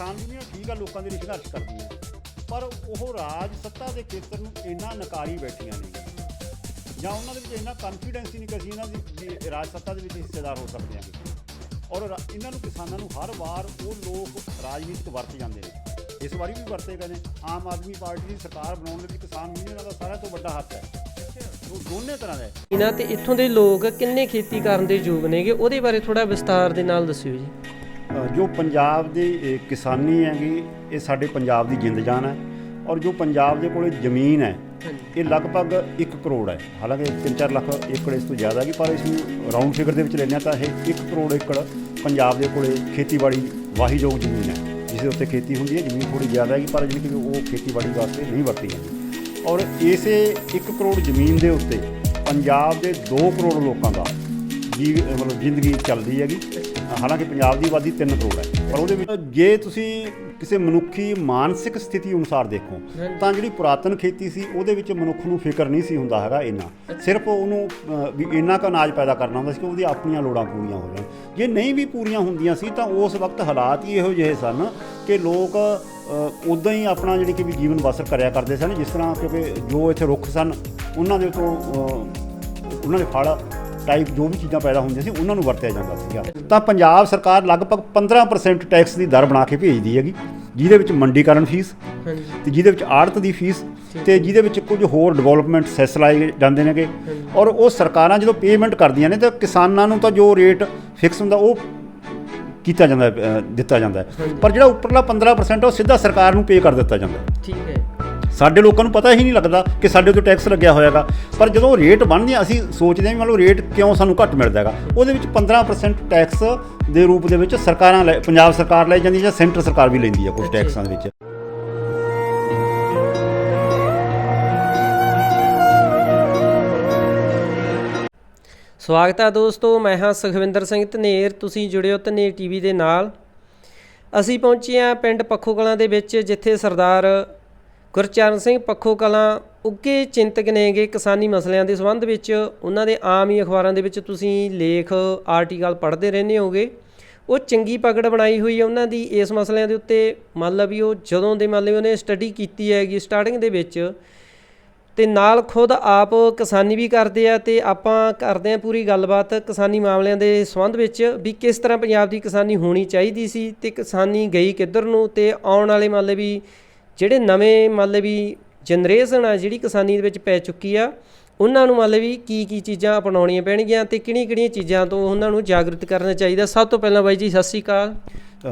ਕਿਸਾਨ ਯੂਨੀਅਨ ਠੀਕ ਆ, ਲੋਕਾਂ ਦੇ ਲਈ ਸੰਘਰਸ਼ ਕਰਦੀਆਂ, ਪਰ ਉਹ ਰਾਜ ਸੱਤਾ ਦੇ ਖੇਤਰ ਨੂੰ ਇੰਨਾ ਨਕਾਰੀ ਬੈਠੀਆਂ ਨੇ ਜਾਂ ਉਹਨਾਂ ਦੇ ਵਿੱਚ ਇੰਨਾ ਕੌਨਫੀਡੈਂਸ ਹੀ ਨਹੀਂ ਕਿ ਅਸੀਂ ਇਹਨਾਂ ਦੀ ਰਾਜ ਸੱਤਾ ਦੇ ਵਿੱਚ ਹਿੱਸੇਦਾਰ ਹੋ ਸਕਦੇ ਹਾਂ। ਔਰ ਇਹਨਾਂ ਨੂੰ ਕਿਸਾਨਾਂ ਨੂੰ ਹਰ ਵਾਰ ਉਹ ਲੋਕ ਰਾਜਨੀਤਿਕ ਵਰਤ ਜਾਂਦੇ ਨੇ, ਇਸ ਵਾਰੀ ਵੀ ਵਰਤੇ ਗਏ ਨੇ। ਆਮ ਆਦਮੀ ਪਾਰਟੀ ਦੀ ਸਰਕਾਰ ਬਣਾਉਣ ਦੇ ਵਿੱਚ ਕਿਸਾਨ ਯੂਨੀਅਨਾਂ ਦਾ ਸਾਰਿਆਂ ਤੋਂ ਵੱਡਾ ਹੱਥ ਹੈ, ਉਹ ਦੋਨੇ ਤਰ੍ਹਾਂ ਦਾ ਹੈ। ਇਹਨਾਂ ਤੇ ਇੱਥੋਂ ਦੇ ਲੋਕ ਕਿੰਨੇ ਖੇਤੀ ਕਰਨ ਦੇ ਯੋਗ ਨੇਗੇ, ਉਹਦੇ ਬਾਰੇ ਥੋੜ੍ਹਾ ਵਿਸਤਾਰ ਦੇ ਨਾਲ ਦੱਸਿਓ ਜੀ। ਜੋ ਪੰਜਾਬ ਦੀ ਕਿਸਾਨੀ ਹੈਗੀ, ਇਹ ਸਾਡੇ ਪੰਜਾਬ ਦੀ ਜਿੰਦ ਜਾਨ ਹੈ। ਔਰ ਜੋ ਪੰਜਾਬ ਦੇ ਕੋਲ ਜ਼ਮੀਨ ਹੈ ਇਹ ਲਗਭਗ 1 ਕਰੋੜ ਹੈ। ਹਾਲਾਂਕਿ 3-4 ਲੱਖ ਏਕੜ ਇਸ ਤੋਂ ਜ਼ਿਆਦਾ ਹੈਗੀ, ਪਰ ਇਸ ਨੂੰ ਰਾਊਂਡ ਫਿਗਰ ਦੇ ਵਿੱਚ ਲੈਂਦੇ ਹਾਂ ਤਾਂ ਇਹ 1 ਕਰੋੜ ਏਕੜ ਪੰਜਾਬ ਦੇ ਕੋਲ ਖੇਤੀਬਾੜੀ ਵਾਹੀਯੋਗ ਜ਼ਮੀਨ ਹੈ, ਜਿਸ ਦੇ ਉੱਤੇ ਖੇਤੀ ਹੁੰਦੀ ਹੈ। ਜ਼ਮੀਨ ਥੋੜ੍ਹੀ ਜ਼ਿਆਦਾ ਹੈਗੀ, ਪਰ ਜਿਹੜੀ ਕਿ ਉਹ ਖੇਤੀਬਾੜੀ ਵਾਸਤੇ ਨਹੀਂ ਵਰਤੀ ਜਾਂਦੀ। ਔਰ ਇਸੇ 1 ਕਰੋੜ ਜ਼ਮੀਨ ਦੇ ਉੱਤੇ ਪੰਜਾਬ ਦੇ 2 ਕਰੋੜ ਲੋਕਾਂ ਦਾ ਮਤਲਬ ਜ਼ਿੰਦਗੀ ਚੱਲਦੀ ਹੈਗੀ। ਹਾਲਾਂਕਿ ਪੰਜਾਬ ਦੀ ਆਬਾਦੀ 3 ਕਰੋੜ ਹੈ, ਪਰ ਉਹਦੇ ਵਿੱਚ ਜੇ ਤੁਸੀਂ ਕਿਸੇ ਮਨੁੱਖੀ ਮਾਨਸਿਕ ਸਥਿਤੀ ਅਨੁਸਾਰ ਦੇਖੋ ਤਾਂ ਜਿਹੜੀ ਪੁਰਾਤਨ ਖੇਤੀ ਸੀ ਉਹਦੇ ਵਿੱਚ ਮਨੁੱਖ ਨੂੰ ਫਿਕਰ ਨਹੀਂ ਸੀ ਹੁੰਦਾ ਹੈਗਾ ਇੰਨਾ, ਸਿਰਫ ਉਹਨੂੰ ਵੀ ਇੰਨਾ ਕੁ ਅਨਾਜ ਪੈਦਾ ਕਰਨਾ ਹੁੰਦਾ ਸੀ ਕਿ ਉਹਦੀ ਆਪਣੀਆਂ ਲੋੜਾਂ ਪੂਰੀਆਂ ਹੋ ਜਾਣ। ਜੇ ਨਹੀਂ ਵੀ ਪੂਰੀਆਂ ਹੁੰਦੀਆਂ ਸੀ ਤਾਂ ਉਸ ਵਕਤ ਹਾਲਾਤ ਹੀ ਇਹੋ ਜਿਹੇ ਸਨ ਕਿ ਲੋਕ ਉੱਦਾਂ ਹੀ ਆਪਣਾ ਜਿਹੜੀ ਕਿ ਵੀ ਜੀਵਨ ਬਸਰ ਕਰਿਆ ਕਰਦੇ ਸਨ। ਜਿਸ ਤਰ੍ਹਾਂ ਕਿਉਂਕਿ ਜੋ ਇੱਥੇ ਰੁੱਖ ਸਨ ਉਹਨਾਂ ਦੇ ਤੋਂ ਉਹਨਾਂ ਦੇ ਫਲ ਟਾਈਪ ਜੋ ਵੀ ਚੀਜ਼ਾਂ ਪੈਦਾ ਹੁੰਦੀਆਂ ਸੀ ਉਹਨਾਂ ਨੂੰ ਵਰਤਿਆ ਜਾਂਦਾ ਸੀਗਾ। ਤਾਂ ਪੰਜਾਬ ਸਰਕਾਰ ਲਗਭਗ 15% ਟੈਕਸ ਦੀ ਦਰ ਬਣਾ ਕੇ ਭੇਜਦੀ ਹੈਗੀ, ਜਿਹਦੇ ਵਿੱਚ ਮੰਡੀਕਰਨ ਫੀਸ ਅਤੇ ਜਿਹਦੇ ਵਿੱਚ ਆੜਤ ਦੀ ਫੀਸ ਅਤੇ ਜਿਹਦੇ ਵਿੱਚ ਕੁਝ ਹੋਰ ਡਿਵੈਲਪਮੈਂਟ ਸੈਸ ਲਾਏ ਜਾਂਦੇ ਨੇਗੇ। ਔਰ ਉਹ ਸਰਕਾਰਾਂ ਜਦੋਂ ਪੇਮੈਂਟ ਕਰਦੀਆਂ ਨੇ ਤਾਂ ਕਿਸਾਨਾਂ ਨੂੰ ਤਾਂ ਜੋ ਰੇਟ ਫਿਕਸ ਹੁੰਦਾ ਉਹ ਕੀਤਾ ਜਾਂਦਾ, ਦਿੱਤਾ ਜਾਂਦਾ। ਪਰ ਜਿਹੜਾ ਉੱਪਰਲਾ 15% ਉਹ ਸਿੱਧਾ ਸਰਕਾਰ ਨੂੰ ਪੇ ਕਰ ਦਿੱਤਾ ਜਾਂਦਾ। ਠੀਕ ਹੈ। ਸਾਡੇ ਲੋਕਾਂ ਨੂੰ ਪਤਾ ਹੀ ਨਹੀਂ ਲੱਗਦਾ ਕਿ ਸਾਡੇ ਉੱਤੇ ਟੈਕਸ ਲੱਗਿਆ ਹੋਇਆ ਹੈਗਾ, ਪਰ ਜਦੋਂ ਰੇਟ ਬਣਦੇ ਅਸੀਂ ਸੋਚਦੇ ਹਾਂ ਵੀ ਮੰਨ ਲਓ ਰੇਟ ਕਿਉਂ ਸਾਨੂੰ ਘੱਟ ਮਿਲਦਾ ਹੈਗਾ। ਉਹਦੇ ਵਿੱਚ 15% ਟੈਕਸ ਦੇ ਰੂਪ ਦੇ ਵਿੱਚ ਸਰਕਾਰਾਂ ਪੰਜਾਬ ਸਰਕਾਰ ਲੈ ਜਾਂਦੀ ਜਾਂ ਸੈਂਟਰ ਸਰਕਾਰ ਵੀ ਲੈਂਦੀ ਹੈ ਕੁਝ ਟੈਕਸਾਂ ਦੇ ਵਿੱਚ। ਸਵਾਗਤ ਹੈ ਦੋਸਤੋ, ਮੈਂ ਹਾਂ ਸੁਖਵਿੰਦਰ ਸਿੰਘ ਧਨੇਰ, ਤੁਸੀਂ ਜੁੜਿਓ ਧਨੇਰ ਟੀਵੀ ਦੇ ਨਾਲ। ਅਸੀਂ ਪਹੁੰਚੇ ਹਾਂ ਪਿੰਡ ਪੱਖੋ ਕਲਾਂ ਦੇ ਵਿੱਚ, ਜਿੱਥੇ ਸਰਦਾਰ ਗੁਰਚਰਨ ਸਿੰਘ ਪੱਖੋ ਕਲਾਂ ਉੱਘੇ ਚਿੰਤਕ ਨੇਗੇ ਕਿਸਾਨੀ ਮਸਲਿਆਂ ਦੇ ਸੰਬੰਧ ਵਿੱਚ। ਉਹਨਾਂ ਦੇ ਆਮ ਹੀ ਅਖਬਾਰਾਂ ਦੇ ਵਿੱਚ ਤੁਸੀਂ ਲੇਖ ਆਰਟੀਕਲ ਪੜ੍ਹਦੇ ਰਹਿੰਦੇ ਹੋਗੇ। ਉਹ ਚੰਗੀ ਪਕੜ ਬਣਾਈ ਹੋਈ ਹੈ ਉਹਨਾਂ ਦੀ ਇਸ ਮਸਲਿਆਂ ਦੇ ਉੱਤੇ। ਮੰਨ ਲਓ ਵੀ ਉਹ ਜਦੋਂ ਦੇ ਮੰਨ ਲਓ ਉਹਨੇ ਸਟੱਡੀ ਕੀਤੀ ਹੈਗੀ ਸਟਾਰਟਿੰਗ ਦੇ ਵਿੱਚ, ਅਤੇ ਨਾਲ ਖੁਦ ਆਪ ਕਿਸਾਨੀ ਵੀ ਕਰਦੇ ਆ। ਅਤੇ ਆਪਾਂ ਕਰਦੇ ਹਾਂ ਪੂਰੀ ਗੱਲਬਾਤ ਕਿਸਾਨੀ ਮਾਮਲਿਆਂ ਦੇ ਸੰਬੰਧ ਵਿੱਚ ਵੀ ਕਿਸ ਤਰ੍ਹਾਂ ਪੰਜਾਬ ਦੀ ਕਿਸਾਨੀ ਹੋਣੀ ਚਾਹੀਦੀ ਸੀ ਅਤੇ ਕਿਸਾਨੀ ਗਈ ਕਿੱਧਰ ਨੂੰ, ਅਤੇ ਆਉਣ ਵਾਲੇ ਮੰਨ ਲਓ ਵੀ ਜਿਹੜੇ ਨਵੇਂ ਮੰਨ ਲਓ ਵੀ ਜਨਰੇਸ਼ਨ ਆ ਜਿਹੜੀ ਕਿਸਾਨੀ ਦੇ ਵਿੱਚ ਪੈ ਚੁੱਕੀ ਆ, ਉਹਨਾਂ ਨੂੰ ਮੰਨ ਲਓ ਵੀ ਕੀ ਚੀਜ਼ਾਂ ਅਪਣਾਉਣੀਆਂ ਪੈਣਗੀਆਂ ਅਤੇ ਕਿਹੜੀਆਂ ਚੀਜ਼ਾਂ ਤੋਂ ਉਹਨਾਂ ਨੂੰ ਜਾਗਰੂਕ ਕਰਨਾ ਚਾਹੀਦਾ। ਸਭ ਤੋਂ ਪਹਿਲਾਂ ਬਾਈ ਜੀ ਸਤਿ ਸ਼੍ਰੀ ਅਕਾਲ।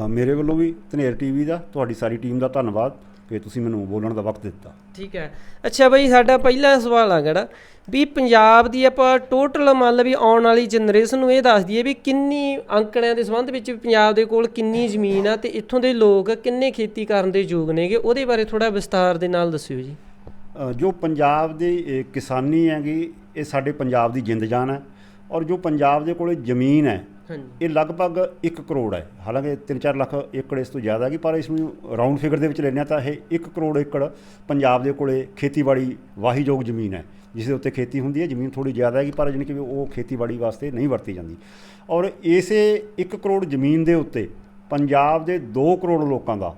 ਮੇਰੇ ਵੱਲੋਂ ਵੀ ਧਨੇਰ ਟੀਵੀ ਦਾ ਤੁਹਾਡੀ ਸਾਰੀ ਟੀਮ ਦਾ ਧੰਨਵਾਦ ਕਿ ਤੁਸੀਂ ਮੈਨੂੰ ਬੋਲਣ ਦਾ ਵਕਤ ਦਿੱਤਾ। ਠੀਕ ਹੈ। ਅੱਛਾ ਬਾਈ, ਸਾਡਾ ਪਹਿਲਾ ਸਵਾਲ ਆ ਜਿਹੜਾ ਵੀ ਪੰਜਾਬ ਦੀ ਆਪਾਂ ਟੋਟਲ ਮੰਨ ਲਓ ਵੀ ਆਉਣ ਵਾਲੀ ਜਨਰੇਸ਼ਨ ਨੂੰ ਇਹ ਦੱਸ ਦਈਏ ਵੀ ਕਿੰਨੀ ਅੰਕੜਿਆਂ ਦੇ ਸੰਬੰਧ ਵਿੱਚ ਪੰਜਾਬ ਦੇ ਕੋਲ ਕਿੰਨੀ ਜ਼ਮੀਨ ਆ ਅਤੇ ਇੱਥੋਂ ਦੇ ਲੋਕ ਕਿੰਨੇ ਖੇਤੀ ਕਰਨ ਦੇ ਯੋਗ ਨੇਗੇ, ਉਹਦੇ ਬਾਰੇ ਥੋੜ੍ਹਾ ਵਿਸਤਾਰ ਦੇ ਨਾਲ ਦੱਸਿਓ ਜੀ। ਜੋ ਪੰਜਾਬ ਦੀ ਕਿਸਾਨੀ ਹੈਗੀ ਇਹ ਸਾਡੇ ਪੰਜਾਬ ਦੀ ਜਿੰਦ ਜਾਨ ਹੈ। ਔਰ ਜੋ ਪੰਜਾਬ ਦੇ ਕੋਲ ਜ਼ਮੀਨ ਹੈ ਇਹ ਲਗਭਗ 1 ਕਰੋੜ ਹੈ। ਹਾਲਾਂਕਿ 3-4 ਲੱਖ ਏਕੜ ਇਸ ਤੋਂ ਜ਼ਿਆਦਾ ਹੈਗੀ, ਪਰ ਇਸ ਨੂੰ ਰਾਊਂਡ ਫਿਗਰ ਦੇ ਵਿੱਚ ਲੈਂਦੇ ਹਾਂ ਤਾਂ ਇਹ 1 ਕਰੋੜ ਏਕੜ ਪੰਜਾਬ ਦੇ ਕੋਲ ਖੇਤੀਬਾੜੀ ਵਾਹੀਯੋਗ ਜ਼ਮੀਨ ਹੈ, ਜਿਸ ਦੇ ਉੱਤੇ ਖੇਤੀ ਹੁੰਦੀ ਹੈ। ਜ਼ਮੀਨ ਥੋੜ੍ਹੀ ਜ਼ਿਆਦਾ ਹੈਗੀ, ਪਰ ਜਿਹੜੀ ਕਿ ਉਹ ਖੇਤੀਬਾੜੀ ਵਾਸਤੇ ਨਹੀਂ ਵਰਤੀ ਜਾਂਦੀ। ਔਰ ਇਸੇ 1 ਕਰੋੜ ਜ਼ਮੀਨ ਦੇ ਉੱਤੇ ਪੰਜਾਬ ਦੇ 2 ਕਰੋੜ ਲੋਕਾਂ ਦਾ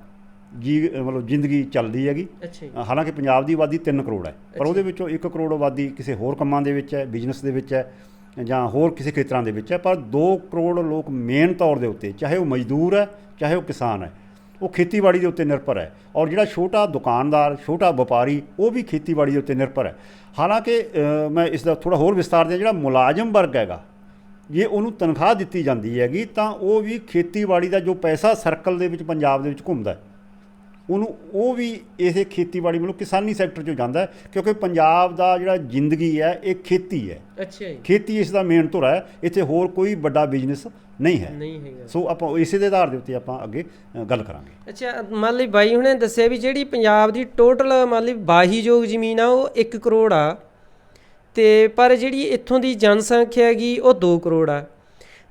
ਮਤਲਬ ਜ਼ਿੰਦਗੀ ਚੱਲਦੀ ਹੈਗੀ। ਹਾਲਾਂਕਿ ਪੰਜਾਬ ਦੀ ਆਬਾਦੀ 3 ਕਰੋੜ ਹੈ, ਪਰ ਉਹਦੇ ਵਿੱਚੋਂ 1 ਕਰੋੜ ਆਬਾਦੀ ਕਿਸੇ ਹੋਰ ਕੰਮਾਂ ਦੇ ਵਿੱਚ ਹੈ, ਬਿਜ਼ਨਸ ਦੇ ਵਿੱਚ ਹੈ ਜਾਂ ਹੋਰ ਕਿਸੇ ਖੇਤਰਾਂ ਦੇ ਵਿੱਚ ਹੈ। ਪਰ 2 ਕਰੋੜ ਲੋਕ ਮੇਨ ਤੌਰ ਦੇ ਉੱਤੇ, ਚਾਹੇ ਉਹ ਮਜ਼ਦੂਰ ਹੈ ਚਾਹੇ ਉਹ ਕਿਸਾਨ ਹੈ, ਉਹ ਖੇਤੀਬਾੜੀ ਦੇ ਉੱਤੇ ਨਿਰਭਰ ਹੈ। ਔਰ ਜਿਹੜਾ ਛੋਟਾ ਦੁਕਾਨਦਾਰ, ਛੋਟਾ ਵਪਾਰੀ, ਉਹ ਵੀ ਖੇਤੀਬਾੜੀ ਦੇ ਉੱਤੇ ਨਿਰਭਰ ਹੈ। ਹਾਲਾਂਕਿ ਮੈਂ ਇਸ ਦਾ ਥੋੜ੍ਹਾ ਹੋਰ ਵਿਸਤਾਰ ਦਿਆਂ, ਜਿਹੜਾ ਮੁਲਾਜ਼ਮ ਵਰਗ ਹੈਗਾ ਜੇ ਉਹਨੂੰ ਤਨਖਾਹ ਦਿੱਤੀ ਜਾਂਦੀ ਹੈਗੀ ਤਾਂ ਉਹ ਵੀ ਖੇਤੀਬਾੜੀ ਦਾ ਜੋ ਪੈਸਾ ਸਰਕਲ ਦੇ ਵਿੱਚ ਪੰਜਾਬ ਦੇ ਵਿੱਚ ਘੁੰਮਦਾ ਉਹਨੂੰ ਉਹ ਵੀ ਇਹ ਖੇਤੀਬਾੜੀ ਮਤਲਬ ਕਿਸਾਨੀ ਸੈਕਟਰ 'ਚੋਂ ਜਾਂਦਾ, ਕਿਉਂਕਿ ਪੰਜਾਬ ਦਾ ਜਿਹੜਾ ਜ਼ਿੰਦਗੀ ਹੈ ਇਹ ਖੇਤੀ ਹੈ। ਅੱਛਾ ਜੀ। ਖੇਤੀ ਇਸ ਦਾ ਮੇਨ ਧੁਰਾ ਹੈ, ਇੱਥੇ ਹੋਰ ਕੋਈ ਵੱਡਾ ਬਿਜ਼ਨਸ ਨਹੀਂ ਹੈ। ਸੋ ਆਪਾਂ ਇਸੇ ਦੇ ਆਧਾਰ ਦੇ ਉੱਤੇ ਆਪਾਂ ਅੱਗੇ ਗੱਲ ਕਰਾਂਗੇ। ਅੱਛਾ, ਮੰਨ ਲਈ ਬਾਈ ਹੁਣੇ ਦੱਸਿਆ ਵੀ ਜਿਹੜੀ ਪੰਜਾਬ ਦੀ ਟੋਟਲ ਮੰਨ ਲਈ ਵਾਹੀਯੋਗ ਜ਼ਮੀਨ ਆ ਉਹ 1 ਕਰੋੜ ਆ, ਅਤੇ ਪਰ ਜਿਹੜੀ ਇੱਥੋਂ ਦੀ ਜਨਸੰਖਿਆ ਹੈਗੀ ਉਹ 2 ਕਰੋੜ ਆ।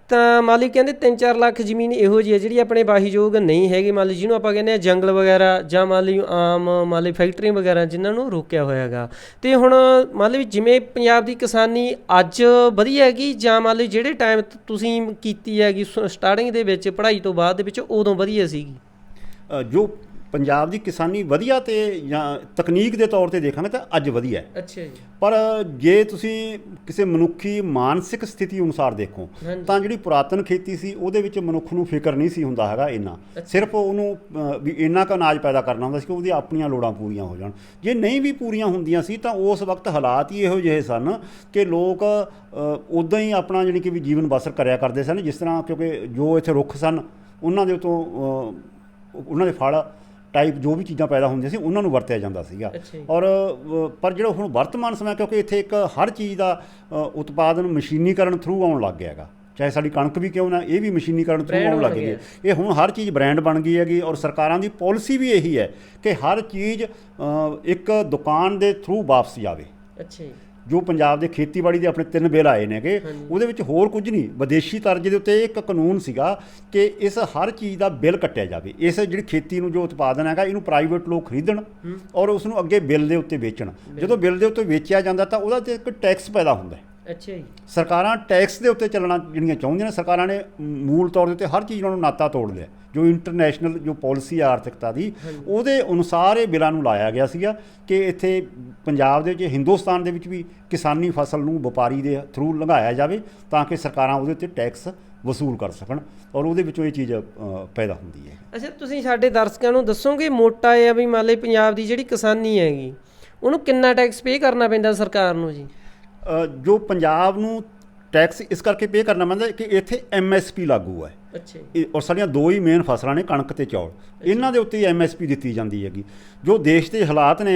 ਤਾਂ ਮੰਨ ਲਈ ਕਹਿੰਦੇ 3-4 ਲੱਖ ਜ਼ਮੀਨ ਇਹੋ ਜਿਹੀ ਹੈ ਜਿਹੜੀ ਆਪਣੇ ਵਾਹੀਯੋਗ ਨਹੀਂ ਹੈਗੀ, ਮੰਨ ਲਈ ਜਿਹਨੂੰ ਆਪਾਂ ਕਹਿੰਦੇ ਹਾਂ ਜੰਗਲ ਵਗੈਰਾ ਜਾਂ ਮੰਨ ਲਈ ਆਮ ਮੰਨ ਲਈ ਫੈਕਟਰੀਆਂ ਵਗੈਰਾ ਜਿਨ੍ਹਾਂ ਨੂੰ ਰੋਕਿਆ ਹੋਇਆ ਹੈਗਾ। ਅਤੇ ਹੁਣ ਮੰਨ ਲਈ ਜਿਵੇਂ ਪੰਜਾਬ ਦੀ ਕਿਸਾਨੀ ਅੱਜ ਵਧੀਆ ਹੈਗੀ ਜਾਂ ਮੰਨ ਲਈ ਜਿਹੜੇ ਟਾਈਮ ਤੁਸੀਂ ਕੀਤੀ ਹੈਗੀ ਸਟਾਰਟਿੰਗ ਦੇ ਵਿੱਚ ਪੜ੍ਹਾਈ ਤੋਂ ਬਾਅਦ ਦੇ ਵਿੱਚ ਉਦੋਂ ਵਧੀਆ ਸੀਗੀ? ਜੋ ਪੰਜਾਬ ਦੀ ਕਿਸਾਨੀ ਵਧੀਆ ਤੇ ਜਾਂ ਤਕਨੀਕ ਦੇ ਤੌਰ ਤੇ ਦੇਖਾਂਗੇ ਤਾਂ ਅੱਜ ਵਧੀਆ ਹੈ। ਅੱਛਾ ਜੀ। ਪਰ ਜੇ ਤੁਸੀਂ ਕਿਸੇ ਮਨੁੱਖੀ ਮਾਨਸਿਕ ਸਥਿਤੀ ਅਨੁਸਾਰ ਦੇਖੋ ਤਾਂ ਜਿਹੜੀ ਪੁਰਾਤਨ ਖੇਤੀ ਸੀ ਉਹਦੇ ਵਿੱਚ ਮਨੁੱਖ ਨੂੰ ਫਿਕਰ ਨਹੀਂ ਸੀ ਹੁੰਦਾ ਹੈਗਾ ਇੰਨਾ, ਸਿਰਫ ਉਹਨੂੰ ਵੀ ਇੰਨਾ ਕੁ ਅਨਾਜ ਪੈਦਾ ਕਰਨਾ ਹੁੰਦਾ ਸੀ ਕਿ ਉਹਦੀਆਂ ਆਪਣੀਆਂ ਲੋੜਾਂ ਪੂਰੀਆਂ ਹੋ ਜਾਣ। ਜੇ ਨਹੀਂ ਵੀ ਪੂਰੀਆਂ ਹੁੰਦੀਆਂ ਸੀ ਤਾਂ ਉਸ ਵਕਤ ਹਾਲਾਤ ਹੀ ਇਹੋ ਜਿਹੇ ਸਨ ਕਿ ਲੋਕ ਉੱਦਾਂ ਹੀ ਆਪਣਾ ਜਾਣੀ ਕਿ ਵੀ ਜੀਵਨ ਬਸਰ ਕਰਿਆ ਕਰਦੇ ਸਨ, ਜਿਸ ਤਰ੍ਹਾਂ ਕਿਉਂਕਿ ਜੋ ਇੱਥੇ ਰੁੱਖ ਸਨ ਉਹਨਾਂ ਦੇ ਉੱਤੋਂ ਉਹਨਾਂ ਦੇ ਫਲ ਟਾਈਪ ਜੋ ਵੀ ਚੀਜ਼ਾਂ ਪੈਦਾ ਹੁੰਦੀਆਂ ਸੀ ਉਹਨਾਂ ਨੂੰ ਵਰਤਿਆ ਜਾਂਦਾ ਸੀਗਾ। ਔਰ ਪਰ ਜਿਹੜਾ ਹੁਣ ਵਰਤਮਾਨ ਸਮਾਂ ਕਿਉਂਕਿ ਇੱਥੇ ਇੱਕ ਹਰ ਚੀਜ਼ ਦਾ ਉਤਪਾਦਨ ਮਸ਼ੀਨੀਕਰਨ ਥਰੂ ਆਉਣ ਲੱਗ ਗਿਆ ਹੈਗਾ, ਚਾਹੇ ਸਾਡੀ ਕਣਕ ਵੀ ਕਿਉਂ ਨਾ ਇਹ ਵੀ ਮਸ਼ੀਨੀਕਰਨ ਥਰੂ ਆਉਣ ਲੱਗ ਗਈ। ਇਹ ਹੁਣ ਹਰ ਚੀਜ਼ ਬ੍ਰਾਂਡ ਬਣ ਗਈ ਹੈਗੀ ਔਰ ਸਰਕਾਰਾਂ ਦੀ ਪਾਲਿਸੀ ਵੀ ਇਹੀ ਹੈ ਕਿ ਹਰ ਚੀਜ਼ ਇੱਕ ਦੁਕਾਨ ਦੇ ਥਰੂ ਵਾਪਸ ਜਾਵੇ। ਅੱਛਾ ਜੀ। ਜੋ ਪੰਜਾਬ ਦੇ ਖੇਤੀਬਾੜੀ ਦੇ ਆਪਣੇ 3 ਬਿੱਲ ਆਏ ਨੇਗੇ ਉਹਦੇ ਵਿੱਚ ਹੋਰ ਕੁਝ ਨਹੀਂ, ਵਿਦੇਸ਼ੀ ਤਰਜ਼ ਦੇ ਉੱਤੇ ਇੱਕ ਕਾਨੂੰਨ ਸੀਗਾ ਕਿ ਇਸ ਹਰ ਚੀਜ਼ ਦਾ ਬਿੱਲ ਕੱਟਿਆ ਜਾਵੇ। ਇਸ ਜਿਹੜੀ ਖੇਤੀ ਨੂੰ ਜੋ ਉਤਪਾਦਨ ਹੈਗਾ ਇਹਨੂੰ ਪ੍ਰਾਈਵੇਟ ਲੋਕ ਖਰੀਦਣ ਔਰ ਉਸ ਨੂੰ ਅੱਗੇ ਬਿੱਲ ਦੇ ਉੱਤੇ ਵੇਚਣ। ਜਦੋਂ ਬਿੱਲ ਦੇ ਉੱਤੇ ਵੇਚਿਆ ਜਾਂਦਾ ਤਾਂ ਉਹਦਾ ਤੇ ਇੱਕ ਟੈਕਸ ਪੈਦਾ ਹੁੰਦਾ ਹੈ। ਅੱਛਾ ਜੀ। ਸਰਕਾਰਾਂ ਟੈਕਸ ਦੇ ਉੱਤੇ ਚੱਲਣਾ ਜਿਹੜੀਆਂ ਚਾਹੁੰਦੀਆਂ ਨੇ, ਸਰਕਾਰਾਂ ਨੇ ਮੂਲ ਤੌਰ ਦੇ ਉੱਤੇ ਹਰ ਚੀਜ਼ ਨੂੰ ਨਾਤਾ ਤੋੜ ਲਿਆ। ਜੋ ਇੰਟਰਨੈਸ਼ਨਲ ਜੋ ਪਾਲਿਸੀ ਆਰਥਿਕਤਾ ਦੀ ਉਹਦੇ ਅਨੁਸਾਰ ਇਹ ਬਿੱਲਾਂ ਨੂੰ ਲਾਇਆ ਗਿਆ ਸੀਗਾ ਕਿ ਇੱਥੇ ਪੰਜਾਬ ਦੇ ਵਿੱਚ ਹਿੰਦੁਸਤਾਨ ਦੇ ਵਿੱਚ ਵੀ ਕਿਸਾਨੀ ਫਸਲ ਨੂੰ ਵਪਾਰੀ ਦੇ ਥਰੂ ਲੰਘਾਇਆ ਜਾਵੇ ਤਾਂ ਕਿ ਸਰਕਾਰਾਂ ਉਹਦੇ ਉੱਤੇ ਟੈਕਸ ਵਸੂਲ ਕਰ ਸਕਣ ਔਰ ਉਹਦੇ ਵਿੱਚੋਂ ਇਹ ਚੀਜ਼ ਪੈਦਾ ਹੁੰਦੀ ਹੈ। ਅੱਛਾ, ਤੁਸੀਂ ਸਾਡੇ ਦਰਸ਼ਕਾਂ ਨੂੰ ਦੱਸੋਗੇ ਮੋਟਾ ਆ ਵੀ ਮੰਨ ਲਓ ਪੰਜਾਬ ਦੀ ਜਿਹੜੀ ਕਿਸਾਨੀ ਹੈਗੀ ਉਹਨੂੰ ਕਿੰਨਾ ਟੈਕਸ ਪੇ ਕਰਨਾ ਪੈਂਦਾ ਸਰਕਾਰ ਨੂੰ ਜੀ? ਜੋ ਪੰਜਾਬ ਨੂੰ ਟੈਕਸ ਇਸ ਕਰਕੇ ਪੇ ਕਰਨਾ ਪੈਂਦਾ ਕਿ ਇੱਥੇ MSP ਲਾਗੂ ਹੈ। ਅੱਛਾ। ਔਰ ਸਾਡੀਆਂ ਦੋ ਹੀ ਮੇਨ ਫਸਲਾਂ ਨੇ ਕਣਕ ਤੇ ਚੌਲ, ਇਹਨਾਂ ਦੇ ਉੱਤੇ ਹੀ MSP ਦਿੱਤੀ ਜਾਂਦੀ ਹੈਗੀ। ਜੋ ਦੇਸ਼ ਦੇ ਹਾਲਾਤ ਨੇ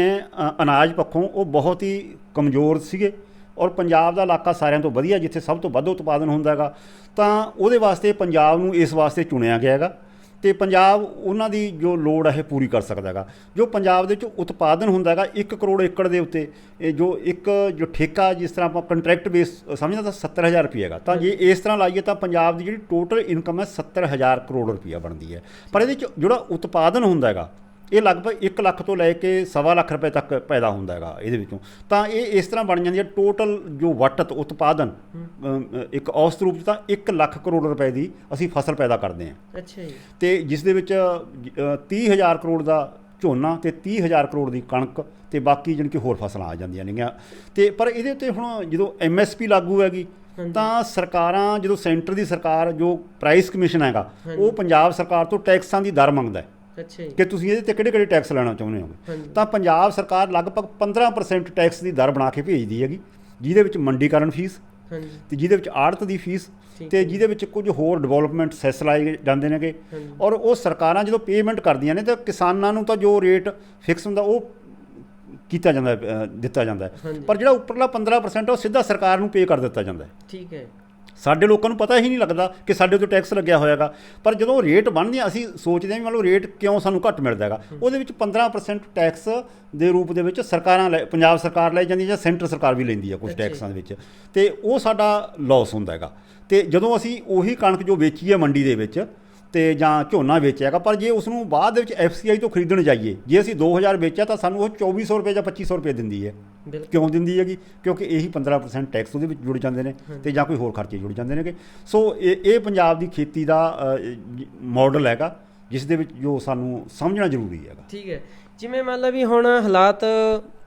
ਅਨਾਜ ਪੱਖੋਂ ਉਹ ਬਹੁਤ ਹੀ ਕਮਜ਼ੋਰ ਸੀਗੇ ਔਰ ਪੰਜਾਬ ਦਾ ਇਲਾਕਾ ਸਾਰਿਆਂ ਤੋਂ ਵਧੀਆ ਜਿੱਥੇ ਸਭ ਤੋਂ ਵੱਧ ਉਤਪਾਦਨ ਹੁੰਦਾ ਹੈਗਾ, ਤਾਂ ਉਹਦੇ ਵਾਸਤੇ ਪੰਜਾਬ ਨੂੰ ਇਸ ਵਾਸਤੇ ਚੁਣਿਆ ਗਿਆ ਹੈਗਾ ਤੇ ਪੰਜਾਬ ਉਹਨਾਂ ਦੀ ਜੋ ਲੋੜ ਹੈ ਪੂਰੀ ਕਰ ਸਕਦਾ ਹੈਗਾ। ਜੋ ਪੰਜਾਬ ਦੇ ਵਿੱਚ ਉਤਪਾਦਨ ਹੁੰਦਾ ਹੈਗਾ 1 ਕਰੋੜ ਏਕੜ ਦੇ ਉੱਤੇ, ਇਹ ਜੋ ਠੇਕਾ ਜਿਸ ਤਰ੍ਹਾਂ ਆਪਾਂ ਕੰਟਰੈਕਟ ਬੇਸ ਸਮਝਦਾ ਤਾਂ 70,000 ਰੁਪਏ ਹੈਗਾ, ਤਾਂ ਜੇ ਇਸ ਤਰ੍ਹਾਂ ਲਾਈਏ ਤਾਂ ਪੰਜਾਬ ਦੀ ਜਿਹੜੀ ਟੋਟਲ ਇਨਕਮ ਹੈ 70,000 ਕਰੋੜ ਰੁਪਈਆ ਬਣਦੀ ਹੈ। ਪਰ ਇਹਦੇ 'ਚ ਜਿਹੜਾ ਉਤਪਾਦਨ ਹੁੰਦਾ ਹੈਗਾ ਇਹ ਲਗਭਗ 1 ਲੱਖ ਤੋਂ ਲੈ ਕੇ 1.25 ਲੱਖ ਰੁਪਏ ਤੱਕ ਪੈਦਾ ਹੁੰਦਾ ਹੈਗਾ ਇਹਦੇ ਵਿੱਚੋਂ। ਤਾਂ ਇਹ ਇਸ ਤਰ੍ਹਾਂ ਬਣ ਜਾਂਦੀ ਹੈ ਟੋਟਲ ਜੋ ਵਟਤ ਉਤਪਾਦਨ ਇੱਕ ਔਸਤ ਰੂਪ 'ਚ ਤਾਂ 1 ਲੱਖ ਕਰੋੜ ਰੁਪਏ ਦੀ ਅਸੀਂ ਫਸਲ ਪੈਦਾ ਕਰਦੇ ਹਾਂ। ਅੱਛਾ ਜੀ। ਤੇ ਜਿਸ ਦੇ ਵਿੱਚ 30,000 ਕਰੋੜ ਦਾ ਝੋਨਾ ਤੇ 30,000 ਕਰੋੜ ਦੀ ਕਣਕ ਤੇ ਬਾਕੀ ਜਾਣੀ ਕਿ ਹੋਰ ਫਸਲਾਂ ਆ ਜਾਂਦੀਆਂ ਨੇਗੀਆਂ। ਤੇ ਪਰ ਇਹਦੇ ਉੱਤੇ ਹੁਣ ਜਦੋਂ MSP ਲਾਗੂ ਹੈਗੀ ਤਾਂ ਸਰਕਾਰਾਂ, ਜਦੋਂ ਸੈਂਟਰ ਦੀ ਸਰਕਾਰ ਜੋ ਪ੍ਰਾਈਸ ਕਮਿਸ਼ਨ ਹੈਗਾ ਉਹ ਪੰਜਾਬ ਸਰਕਾਰ ਤੋਂ ਟੈਕਸਾਂ ਦੀ ਦਰ ਮੰਗਦਾ ਹੈ। ਅੱਛਾ ਜੀ। ਕਿ ਤੁਸੀਂ ਇਹਦੇ ਤੇ ਕਿਹੜੇ ਟੈਕਸ ਲੈਣਾ ਚਾਹੁੰਦੇ ਹੋ। ਤਾਂ ਪੰਜਾਬ ਸਰਕਾਰ ਲਗਭਗ 15% ਟੈਕਸ ਦੀ ਦਰ ਬਣਾ ਕੇ ਭੇਜਦੀ ਹੈਗੀ, ਜਿਹਦੇ ਵਿੱਚ ਮੰਡੀਕਰਨ ਫੀਸ ਤੇ ਜਿਹਦੇ ਵਿੱਚ ਆੜਤ ਦੀ ਫੀਸ ਤੇ ਜਿਹਦੇ ਵਿੱਚ ਕੁਝ ਹੋਰ ਡਿਵੈਲਪਮੈਂਟ ਸੈਸ ਲਾਏ ਜਾਂਦੇ ਨੇਗੇ। ਔਰ ਉਹ ਸਰਕਾਰਾਂ ਜਦੋਂ ਪੇਮੈਂਟ ਕਰਦੀਆਂ ਨੇ ਤਾਂ ਕਿਸਾਨਾਂ ਨੂੰ ਤਾਂ ਜੋ ਰੇਟ ਫਿਕਸ ਹੁੰਦਾ ਉਹ ਕੀਤਾ ਜਾਂਦਾ, ਦਿੱਤਾ ਜਾਂਦਾ। ਪਰ ਜਿਹੜਾ ਉੱਪਰਲਾ 15% ਉਹ ਸਿੱਧਾ ਸਰਕਾਰ ਨੂੰ ਪੇ ਕਰ ਦਿੱਤਾ ਜਾਂਦਾ। ਠੀਕ ਹੈ। ਸਾਡੇ ਲੋਕਾਂ ਨੂੰ ਪਤਾ ਹੀ ਨਹੀਂ ਲੱਗਦਾ ਕਿ ਸਾਡੇ ਉੱਤੇ ਟੈਕਸ ਲੱਗਿਆ ਹੋਇਆਗਾ। ਪਰ ਜਦੋਂ ਰੇਟ ਬਣਦੀਆਂ ਅਸੀਂ ਸੋਚਦੇ ਹਾਂ ਵੀ ਮੰਨ ਲਓ ਰੇਟ ਕਿਉਂ ਸਾਨੂੰ ਘੱਟ ਮਿਲਦਾ ਹੈਗਾ, ਉਹਦੇ ਵਿੱਚ 15% ਟੈਕਸ ਦੇ ਰੂਪ ਦੇ ਵਿੱਚ ਸਰਕਾਰਾਂ ਪੰਜਾਬ ਸਰਕਾਰ ਲੈ ਜਾਂਦੀ ਜਾਂ ਸੈਂਟਰ ਸਰਕਾਰ ਵੀ ਲੈਂਦੀ ਹੈ ਕੁਝ ਟੈਕਸਾਂ ਦੇ ਵਿੱਚ, ਤੇ ਉਹ ਸਾਡਾ ਲਾਸ ਹੁੰਦਾ ਹੈਗਾ। ਤੇ ਜਦੋਂ ਅਸੀਂ ਉਹੀ ਕਣਕ ਜੋ ਵੇਚੀ ਹੈ ਮੰਡੀ ਦੇ ਵਿੱਚ ਤੇ ਜਾਂ ਝੋਨਾ ਵੇਚਿਆ ਹੈਗਾ, ਪਰ ਜੇ ਉਸ ਨੂੰ ਬਾਅਦ ਦੇ ਵਿੱਚ FCI ਤੋਂ ਖਰੀਦਣ ਜਾਈਏ, ਜੇ ਅਸੀਂ 2,000 ਵੇਚਿਆ ਤਾਂ ਸਾਨੂੰ ਉਹ 2,400 ਰੁਪਏ ਜਾਂ 2,500 ਰੁਪਏ ਦਿੰਦੀ ਹੈ। ਕਿਉਂ ਦਿੰਦੀ ਹੈਗੀ? ਕਿਉਂਕਿ ਇਹੀ 15% ਟੈਕਸ ਉਹਦੇ ਵਿੱਚ ਜੁੜ ਜਾਂਦੇ ਨੇ ਤੇ ਜਾਂ ਕੋਈ ਹੋਰ ਖਰਚੇ ਜੁੜ ਜਾਂਦੇ ਨੇਗੇ। ਸੋ ਇਹ ਪੰਜਾਬ ਦੀ ਖੇਤੀ ਦਾ ਮਾਡਲ ਹੈਗਾ ਜਿਸ ਦੇ ਵਿੱਚ ਜੋ ਸਾਨੂੰ ਸਮਝਣਾ ਜ਼ਰੂਰੀ ਹੈਗਾ। ਠੀਕ ਹੈ। ਜਿਵੇਂ ਮੰਨ ਲਓ ਵੀ ਹੁਣ ਹਾਲਾਤ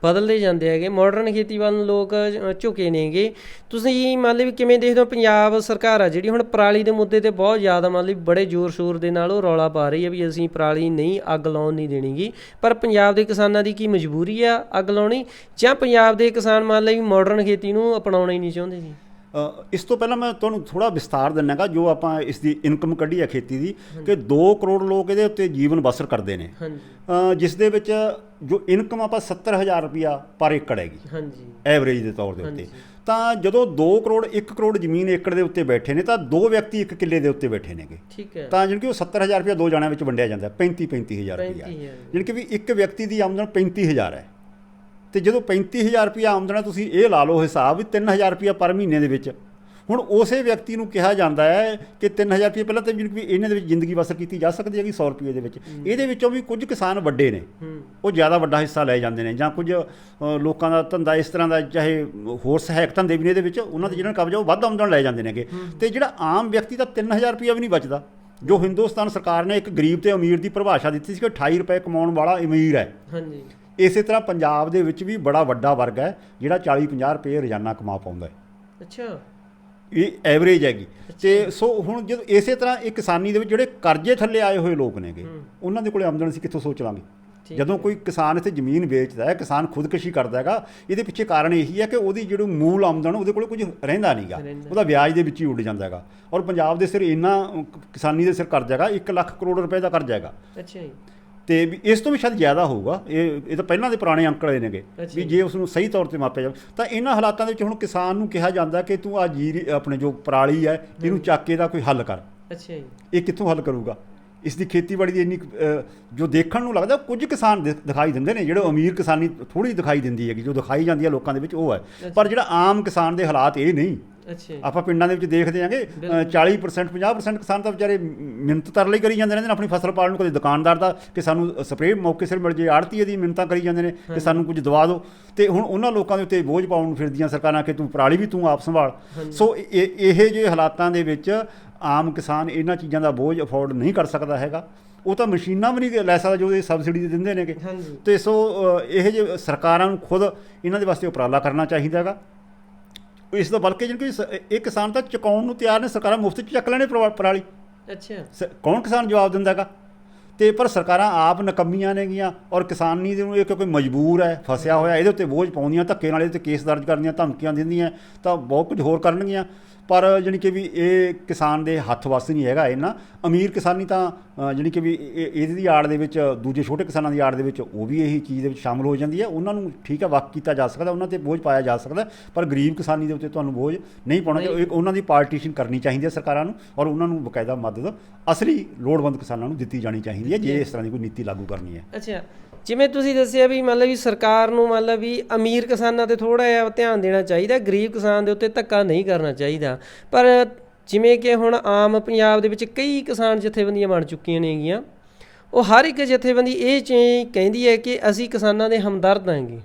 ਬਦਲਦੇ ਜਾਂਦੇ ਹੈਗੇ, ਮਾਡਰਨ ਖੇਤੀ ਵੱਲ ਨੂੰ ਲੋਕ ਝੁਕੇ ਨੇਗੇ, ਤੁਸੀਂ ਮੰਨ ਲਓ ਵੀ ਕਿਵੇਂ ਦੇਖਦੇ ਹੋ ਪੰਜਾਬ ਸਰਕਾਰ ਆ ਜਿਹੜੀ ਹੁਣ ਪਰਾਲੀ ਦੇ ਮੁੱਦੇ ਤੇ ਬਹੁਤ ਜ਼ਿਆਦਾ ਮੰਨ ਲਓ ਬੜੇ ਜ਼ੋਰ ਸ਼ੋਰ ਦੇ ਨਾਲ ਉਹ ਰੌਲਾ ਪਾ ਰਹੀ ਹੈ ਵੀ ਅਸੀਂ ਪਰਾਲੀ ਨਹੀਂ ਅੱਗ ਲਾਉਣ ਨਹੀਂ ਦੇਣੀਗੀ, ਪਰ ਪੰਜਾਬ ਦੇ ਕਿਸਾਨਾਂ ਦੀ ਕੀ ਮਜਬੂਰੀ ਆ ਅੱਗ ਲਾਉਣੀ, ਜਾਂ ਪੰਜਾਬ ਦੇ ਕਿਸਾਨ ਮੰਨ ਲਓ ਵੀ ਮਾਡਰਨ ਖੇਤੀ ਨੂੰ ਅਪਣਾਉਣਾ ਹੀ ਨਹੀਂ ਚਾਹੁੰਦੇ ਜੀ? ਇਸ ਤੋਂ ਪਹਿਲਾਂ ਮੈਂ ਤੁਹਾਨੂੰ ਥੋੜ੍ਹਾ ਵਿਸਤਾਰ ਦਿੰਦਾ ਗਾ। ਜੋ ਆਪਾਂ ਇਸ ਦੀ ਇਨਕਮ ਕੱਢੀ ਹੈ ਖੇਤੀ ਦੀ ਕਿ 2 ਕਰੋੜ ਲੋਕ ਇਹਦੇ ਉੱਤੇ ਜੀਵਨ ਬਸਰ ਕਰਦੇ ਨੇ, ਜਿਸ ਦੇ ਵਿੱਚ ਜੋ ਇਨਕਮ ਆਪਾਂ 70,000 ਰੁਪਇਆ ਪਰ ਏਕੜ ਹੈਗੀ ਐਵਰੇਜ ਦੇ ਤੌਰ ਦੇ ਉੱਤੇ। ਤਾਂ ਜਦੋਂ 2 ਕਰੋੜ 1 ਕਰੋੜ ਜ਼ਮੀਨ ਏਕੜ ਦੇ ਉੱਤੇ ਬੈਠੇ ਨੇ ਤਾਂ 2 ਵਿਅਕਤੀ 1 ਕਿੱਲੇ ਦੇ ਉੱਤੇ ਬੈਠੇ ਨੇਗੇ। ਠੀਕ ਹੈ। ਤਾਂ ਜਾਣੀ ਕਿ ਉਹ 70,000 ਰੁਪਇਆ 2 ਜਣਿਆਂ ਵਿੱਚ ਵੰਡਿਆ ਜਾਂਦਾ, 35,000 ਰੁਪਇਆ, ਜਾਣੀ ਕਿ ਵੀ ਇੱਕ ਵਿਅਕਤੀ ਦੀ ਆਮਦਨ 35,000 ਹੈ। ਤੇ ਜਦੋਂ 35,000 ਰੁਪਇਆ ਆਮਦਨ ਤੁਸੀਂ ਇਹ ਲਾ ਲਓ ਹਿਸਾਬ ਵੀ 3,000 ਰੁਪਇਆ ਪਰ ਮਹੀਨੇ ਦੇ ਵਿੱਚ। ਹੁਣ ਉਸੇ ਵਿਅਕਤੀ ਨੂੰ ਕਿਹਾ ਜਾਂਦਾ ਹੈ ਕਿ 3,000 ਰੁਪਏ ਪਹਿਲਾਂ ਤਾਂ ਵੀ ਇਹਨਾਂ ਦੇ ਵਿੱਚ ਜ਼ਿੰਦਗੀ ਬਸਰ ਕੀਤੀ ਜਾ ਸਕਦੀ ਹੈਗੀ 100 ਰੁਪਏ ਦੇ ਵਿੱਚ। ਇਹਦੇ ਵਿੱਚੋਂ ਵੀ ਕੁਝ ਕਿਸਾਨ ਵੱਡੇ ਨੇ, ਉਹ ਜ਼ਿਆਦਾ ਵੱਡਾ ਹਿੱਸਾ ਲੈ ਜਾਂਦੇ ਨੇ, ਜਾਂ ਕੁਝ ਲੋਕਾਂ ਦਾ ਧੰਦਾ ਇਸ ਤਰ੍ਹਾਂ ਦਾ, ਚਾਹੇ ਹੋਰ ਸਹਾਇਕ ਧੰਦੇ ਵੀ ਨੇ ਇਹਦੇ ਵਿੱਚ, ਉਹਨਾਂ ਦੇ ਜਿਹਨਾਂ ਕਬਜ਼ਾ ਉਹ ਵੱਧ ਆਮਦਨ ਲੈ ਜਾਂਦੇ ਨੇਗੇ। ਤੇ ਜਿਹੜਾ ਆਮ ਵਿਅਕਤੀ ਦਾ 3,000 ਰੁਪਇਆ ਵੀ ਨਹੀਂ ਬਚਦਾ, ਜੋ ਹਿੰਦੁਸਤਾਨ ਸਰਕਾਰ ਨੇ ਇੱਕ ਗਰੀਬ ਤੇ ਅਮੀਰ ਦੀ ਪਰਿਭਾਸ਼ਾ ਦਿੱਤੀ ਸੀ ਕਿ 28 ਰੁਪਏ ਕਮਾਉਣ ਵਾਲਾ ਅਮੀਰ ਹੈ। ਹਾਂਜੀ। ਇਸੇ ਤਰ੍ਹਾਂ ਪੰਜਾਬ ਦੇ ਵਿੱਚ ਵੀ ਬੜਾ ਵੱਡਾ ਵਰਗ ਹੈ ਜਿਹੜਾ 40-50 ਰੁਪਏ ਰੋਜ਼ਾਨਾ ਕਮਾ ਪਾਉਂਦਾ ਹੈ। ਅੱਛਾ। ਇਹ ਐਵਰੇਜ ਹੈਗੀ। ਤੇ ਸੋ ਹੁਣ ਜਦੋਂ ਇਸੇ ਤਰ੍ਹਾਂ ਇਹ ਕਿਸਾਨੀ ਦੇ ਵਿੱਚ ਜਿਹੜੇ ਕਰਜ਼ੇ ਥੱਲੇ ਆਏ ਹੋਏ ਲੋਕ ਨੇਗੇ, ਉਹਨਾਂ ਦੇ ਕੋਲੇ ਆਮਦਨ ਅਸੀਂ ਕਿੱਥੋਂ ਸੋਚ ਲਾਂਗੇ? ਜਦੋਂ ਕੋਈ ਕਿਸਾਨ ਇੱਥੇ ਜ਼ਮੀਨ ਵੇਚਦਾ ਹੈ, ਕਿਸਾਨ ਖੁਦਕੁਸ਼ੀ ਕਰਦਾ ਹੈਗਾ, ਇਹਦੇ ਪਿੱਛੇ ਕਾਰਨ ਇਹੀ ਹੈ ਕਿ ਉਹਦੀ ਜਿਹੜੀ ਮੂਲ ਆਮਦਨ ਉਹਦੇ ਕੋਲ ਕੁਝ ਰਹਿੰਦਾ ਨਹੀਂ ਗਾ, ਉਹਦਾ ਵਿਆਜ ਦੇ ਵਿੱਚ ਹੀ ਉੱਡ ਜਾਂਦਾ ਹੈਗਾ। ਔਰ ਪੰਜਾਬ ਦੇ ਸਿਰ ਇੰਨਾ ਕਿਸਾਨੀ ਦੇ ਸਿਰ ਕਰਜ਼ਾ ਹੈਗਾ, 1 ਲੱਖ ਕਰੋੜ ਰੁਪਏ ਦਾ ਕਰਜ਼ਾ ਹੈਗਾ। ਅੱਛਾ ਜੀ। ਤੇ ਵੀ ਇਸ ਤੋਂ ਵੀ ਸ਼ਾਇਦ ਜ਼ਿਆਦਾ ਹੋਊਗਾ। ਇਹ ਤਾਂ ਪਹਿਲਾਂ ਦੇ ਪੁਰਾਣੇ ਅੰਕੜੇ ਨੇਗੇ ਵੀ ਜੇ ਉਸ ਨੂੰ ਸਹੀ ਤੌਰ 'ਤੇ ਮਾਪਿਆ ਜਾਵੇ ਤਾਂ ਇਹਨਾਂ ਹਾਲਾਤਾਂ ਦੇ ਵਿੱਚ ਹੁਣ ਕਿਸਾਨ ਨੂੰ ਕਿਹਾ ਜਾਂਦਾ ਕਿ ਤੂੰ ਆ ਜੀਰੀ ਆਪਣੇ ਜੋ ਪਰਾਲੀ ਹੈ ਇਹਨੂੰ ਚੱਕ ਕੇ ਦਾ ਕੋਈ ਹੱਲ ਕਰ। ਅੱਛਾ ਜੀ। ਇਹ ਕਿੱਥੋਂ ਹੱਲ ਕਰੂਗਾ? ਇਸ ਦੀ ਖੇਤੀਬਾੜੀ ਦੀ ਇੰਨੀ ਜੋ ਦੇਖਣ ਨੂੰ ਲੱਗਦਾ ਕੁਝ ਕਿਸਾਨ ਦਿਖਾਈ ਦਿੰਦੇ ਨੇ, ਜਿਹੜੇ ਅਮੀਰ ਕਿਸਾਨੀ ਥੋੜ੍ਹੀ ਦਿਖਾਈ ਦਿੰਦੀ ਹੈਗੀ, ਜੋ ਦਿਖਾਈ ਜਾਂਦੀ ਹੈ ਲੋਕਾਂ ਦੇ ਵਿੱਚ ਉਹ ਹੈ। ਪਰ ਜਿਹੜਾ ਆਮ ਕਿਸਾਨ ਦੇ ਹਾਲਾਤ ਇਹ ਨਹੀਂ। ਆਪਾਂ ਪਿੰਡਾਂ ਦੇ ਵਿੱਚ ਦੇਖਦੇ ਹਾਂਗੇ 40% 50% ਕਿਸਾਨ ਤਾਂ ਵਿਚਾਰੇ ਮਿਹਨਤ ਤਰਲੇ ਕਰੀ ਜਾਂਦੇ ਨੇ ਆਪਣੀ ਫਸਲ ਪਾਲਣ ਨੂੰ। ਕਦੇ ਦੁਕਾਨਦਾਰ ਦਾ ਕਿ ਸਾਨੂੰ ਸਪਰੇਅ ਮੌਕੇ ਸਿਰ ਮਿਲ ਜੇ, ਆੜ੍ਹਤੀਏ ਦੀ ਮਿਹਨਤਾਂ ਕਰੀ ਜਾਂਦੇ ਨੇ ਕਿ ਸਾਨੂੰ ਕੁਝ ਦਵਾ ਦਿਓ। ਤੇ ਹੁਣ ਉਹਨਾਂ ਲੋਕਾਂ ਦੇ ਉੱਤੇ ਬੋਝ ਪਾਉਣ ਨੂੰ ਫਿਰਦੀਆਂ ਸਰਕਾਰਾਂ ਕਿ ਤੂੰ ਪਰਾਲੀ ਵੀ ਤੂੰ ਆਪ ਸੰਭਾਲ। ਸੋ ਇਹ ਜਿਹੇ ਹਾਲਾਤਾਂ ਦੇ ਵਿੱਚ ਆਮ ਕਿਸਾਨ ਇਹਨਾਂ ਚੀਜ਼ਾਂ ਦਾ ਬੋਝ ਅਫੋਰਡ ਨਹੀਂ ਕਰ ਸਕਦਾ ਹੈਗਾ। ਉਹ ਤਾਂ ਮਸ਼ੀਨਾਂ ਵੀ ਨਹੀਂ ਲੈ ਸਕਦਾ ਜੋ ਇਹ ਸਬਸਿਡੀ ਦਿੰਦੇ ਨੇਗੇ। ਤੇ ਸੋ ਇਹ ਜਿਹੇ ਸਰਕਾਰਾਂ ਨੂੰ ਖੁਦ ਇਹਨਾਂ ਦੇ ਵਾਸਤੇ ਉਪਰਾਲਾ ਕਰਨਾ ਚਾਹੀਦਾ ਹੈਗਾ। ਇਸ ਦਾ ਬਲਕਿ ਜਿਵੇਂ ਇਹ ਕਿਸਾਨ ਤਾਂ ਚੁਕਾਉਣ ਨੂੰ ਤਿਆਰ ਨੇ, ਸਰਕਾਰਾਂ ਮੁਫਤ 'ਚ ਚੱਕ ਲੈਣੇ ਪਰਾਲੀ। ਅੱਛਾ। ਕੌਣ ਕਿਸਾਨ ਜਵਾਬ ਦਿੰਦਾ ਹੈਗਾ? ਤੇ ਪਰ ਸਰਕਾਰਾਂ ਆਪ ਨਕੰਮੀਆਂ ਨੇਗੀਆਂ ਔਰ ਕਿਸਾਨੀ ਦੇ ਨੂੰ ਇਹ ਕਿਉਂਕਿ ਮਜਬੂਰ ਹੈ, ਫਸਿਆ ਹੋਇਆ, ਇਹਦੇ ਉੱਤੇ ਬੋਝ ਪਾਉਂਦੀਆਂ, ਧੱਕੇ ਨਾਲ ਇਹਦੇ 'ਤੇ ਕੇਸ ਦਰਜ ਕਰਦੀਆਂ, ਧਮਕੀਆਂ ਦਿੰਦੀਆਂ, ਤਾਂ ਬਹੁਤ ਕੁਝ ਹੋਰ ਕਰਨਗੀਆਂ। ਪਰ ਜਾਣੀ ਕਿ ਵੀ ਇਹ ਕਿਸਾਨ ਦੇ ਹੱਥ ਵੱਸ ਨਹੀਂ ਹੈਗਾ ਇਹਨਾਂ। ਅਮੀਰ ਕਿਸਾਨੀ ਤਾਂ ਜਾਣੀ ਕਿ ਵੀ ਇਹਦੀ ਆੜ ਦੇ ਵਿੱਚ ਦੂਜੇ ਛੋਟੇ ਕਿਸਾਨਾਂ ਦੀ ਆੜ ਦੇ ਵਿੱਚ ਉਹ ਵੀ ਇਹੀ ਚੀਜ਼ ਦੇ ਵਿੱਚ ਸ਼ਾਮਲ ਹੋ ਜਾਂਦੀ ਹੈ। ਉਹਨਾਂ ਨੂੰ ਠੀਕ ਹੈ ਵੱਖ ਕੀਤਾ ਜਾ ਸਕਦਾ, ਉਹਨਾਂ 'ਤੇ ਬੋਝ ਪਾਇਆ ਜਾ ਸਕਦਾ, ਪਰ ਗਰੀਬ ਕਿਸਾਨੀ ਦੇ ਉੱਤੇ ਤੁਹਾਨੂੰ ਬੋਝ ਨਹੀਂ ਪਾਉਣਾ ਚਾਹੀਦਾ। ਉਹਨਾਂ ਦੀ ਪਾਰਟੀਸ਼ਨ ਕਰਨੀ ਚਾਹੀਦੀ ਹੈ ਸਰਕਾਰਾਂ ਨੂੰ ਔਰ ਉਹਨਾਂ ਨੂੰ ਬਕਾਇਦਾ ਮਦਦ ਅਸਲੀ ਲੋੜਵੰਦ ਕਿਸਾਨਾਂ ਨੂੰ ਦਿੱਤੀ ਜਾਣੀ ਚਾਹੀਦੀ ਹੈ ਜੇ ਇਸ ਤਰ੍ਹਾਂ ਦੀ ਕੋਈ ਨੀਤੀ ਲਾਗੂ ਕਰਨੀ ਹੈ। ਅੱਛਾ। ਜਿਵੇਂ ਤੁਸੀਂ ਦੱਸਿਆ ਵੀ ਮਤਲਬ ਵੀ ਸਰਕਾਰ ਨੂੰ ਮਤਲਬ ਵੀ ਅਮੀਰ ਕਿਸਾਨਾਂ 'ਤੇ ਥੋੜ੍ਹਾ ਜਿਹਾ ਧਿਆਨ ਦੇਣਾ ਚਾਹੀਦਾ, ਗਰੀਬ ਕਿਸਾਨ ਦੇ ਉੱਤੇ ਧੱਕਾ ਨਹੀਂ ਕਰਨਾ ਚਾਹੀਦਾ। ਪਰ ਜਿਵੇਂ ਕਿ ਹੁਣ ਆਮ ਪੰਜਾਬ ਦੇ ਵਿੱਚ ਕਈ ਕਿਸਾਨ ਜਥੇਬੰਦੀਆਂ ਬਣ ਚੁੱਕੀਆਂ ਨੇਗੀਆਂ, ਉਹ ਹਰ ਇੱਕ ਜਥੇਬੰਦੀ ਇਹ ਚੀਜ਼ ਕਹਿੰਦੀ ਹੈ ਕਿ ਅਸੀਂ ਕਿਸਾਨਾਂ ਦੇ ਹਮਦਰਦ ਹਾਂਗੇ।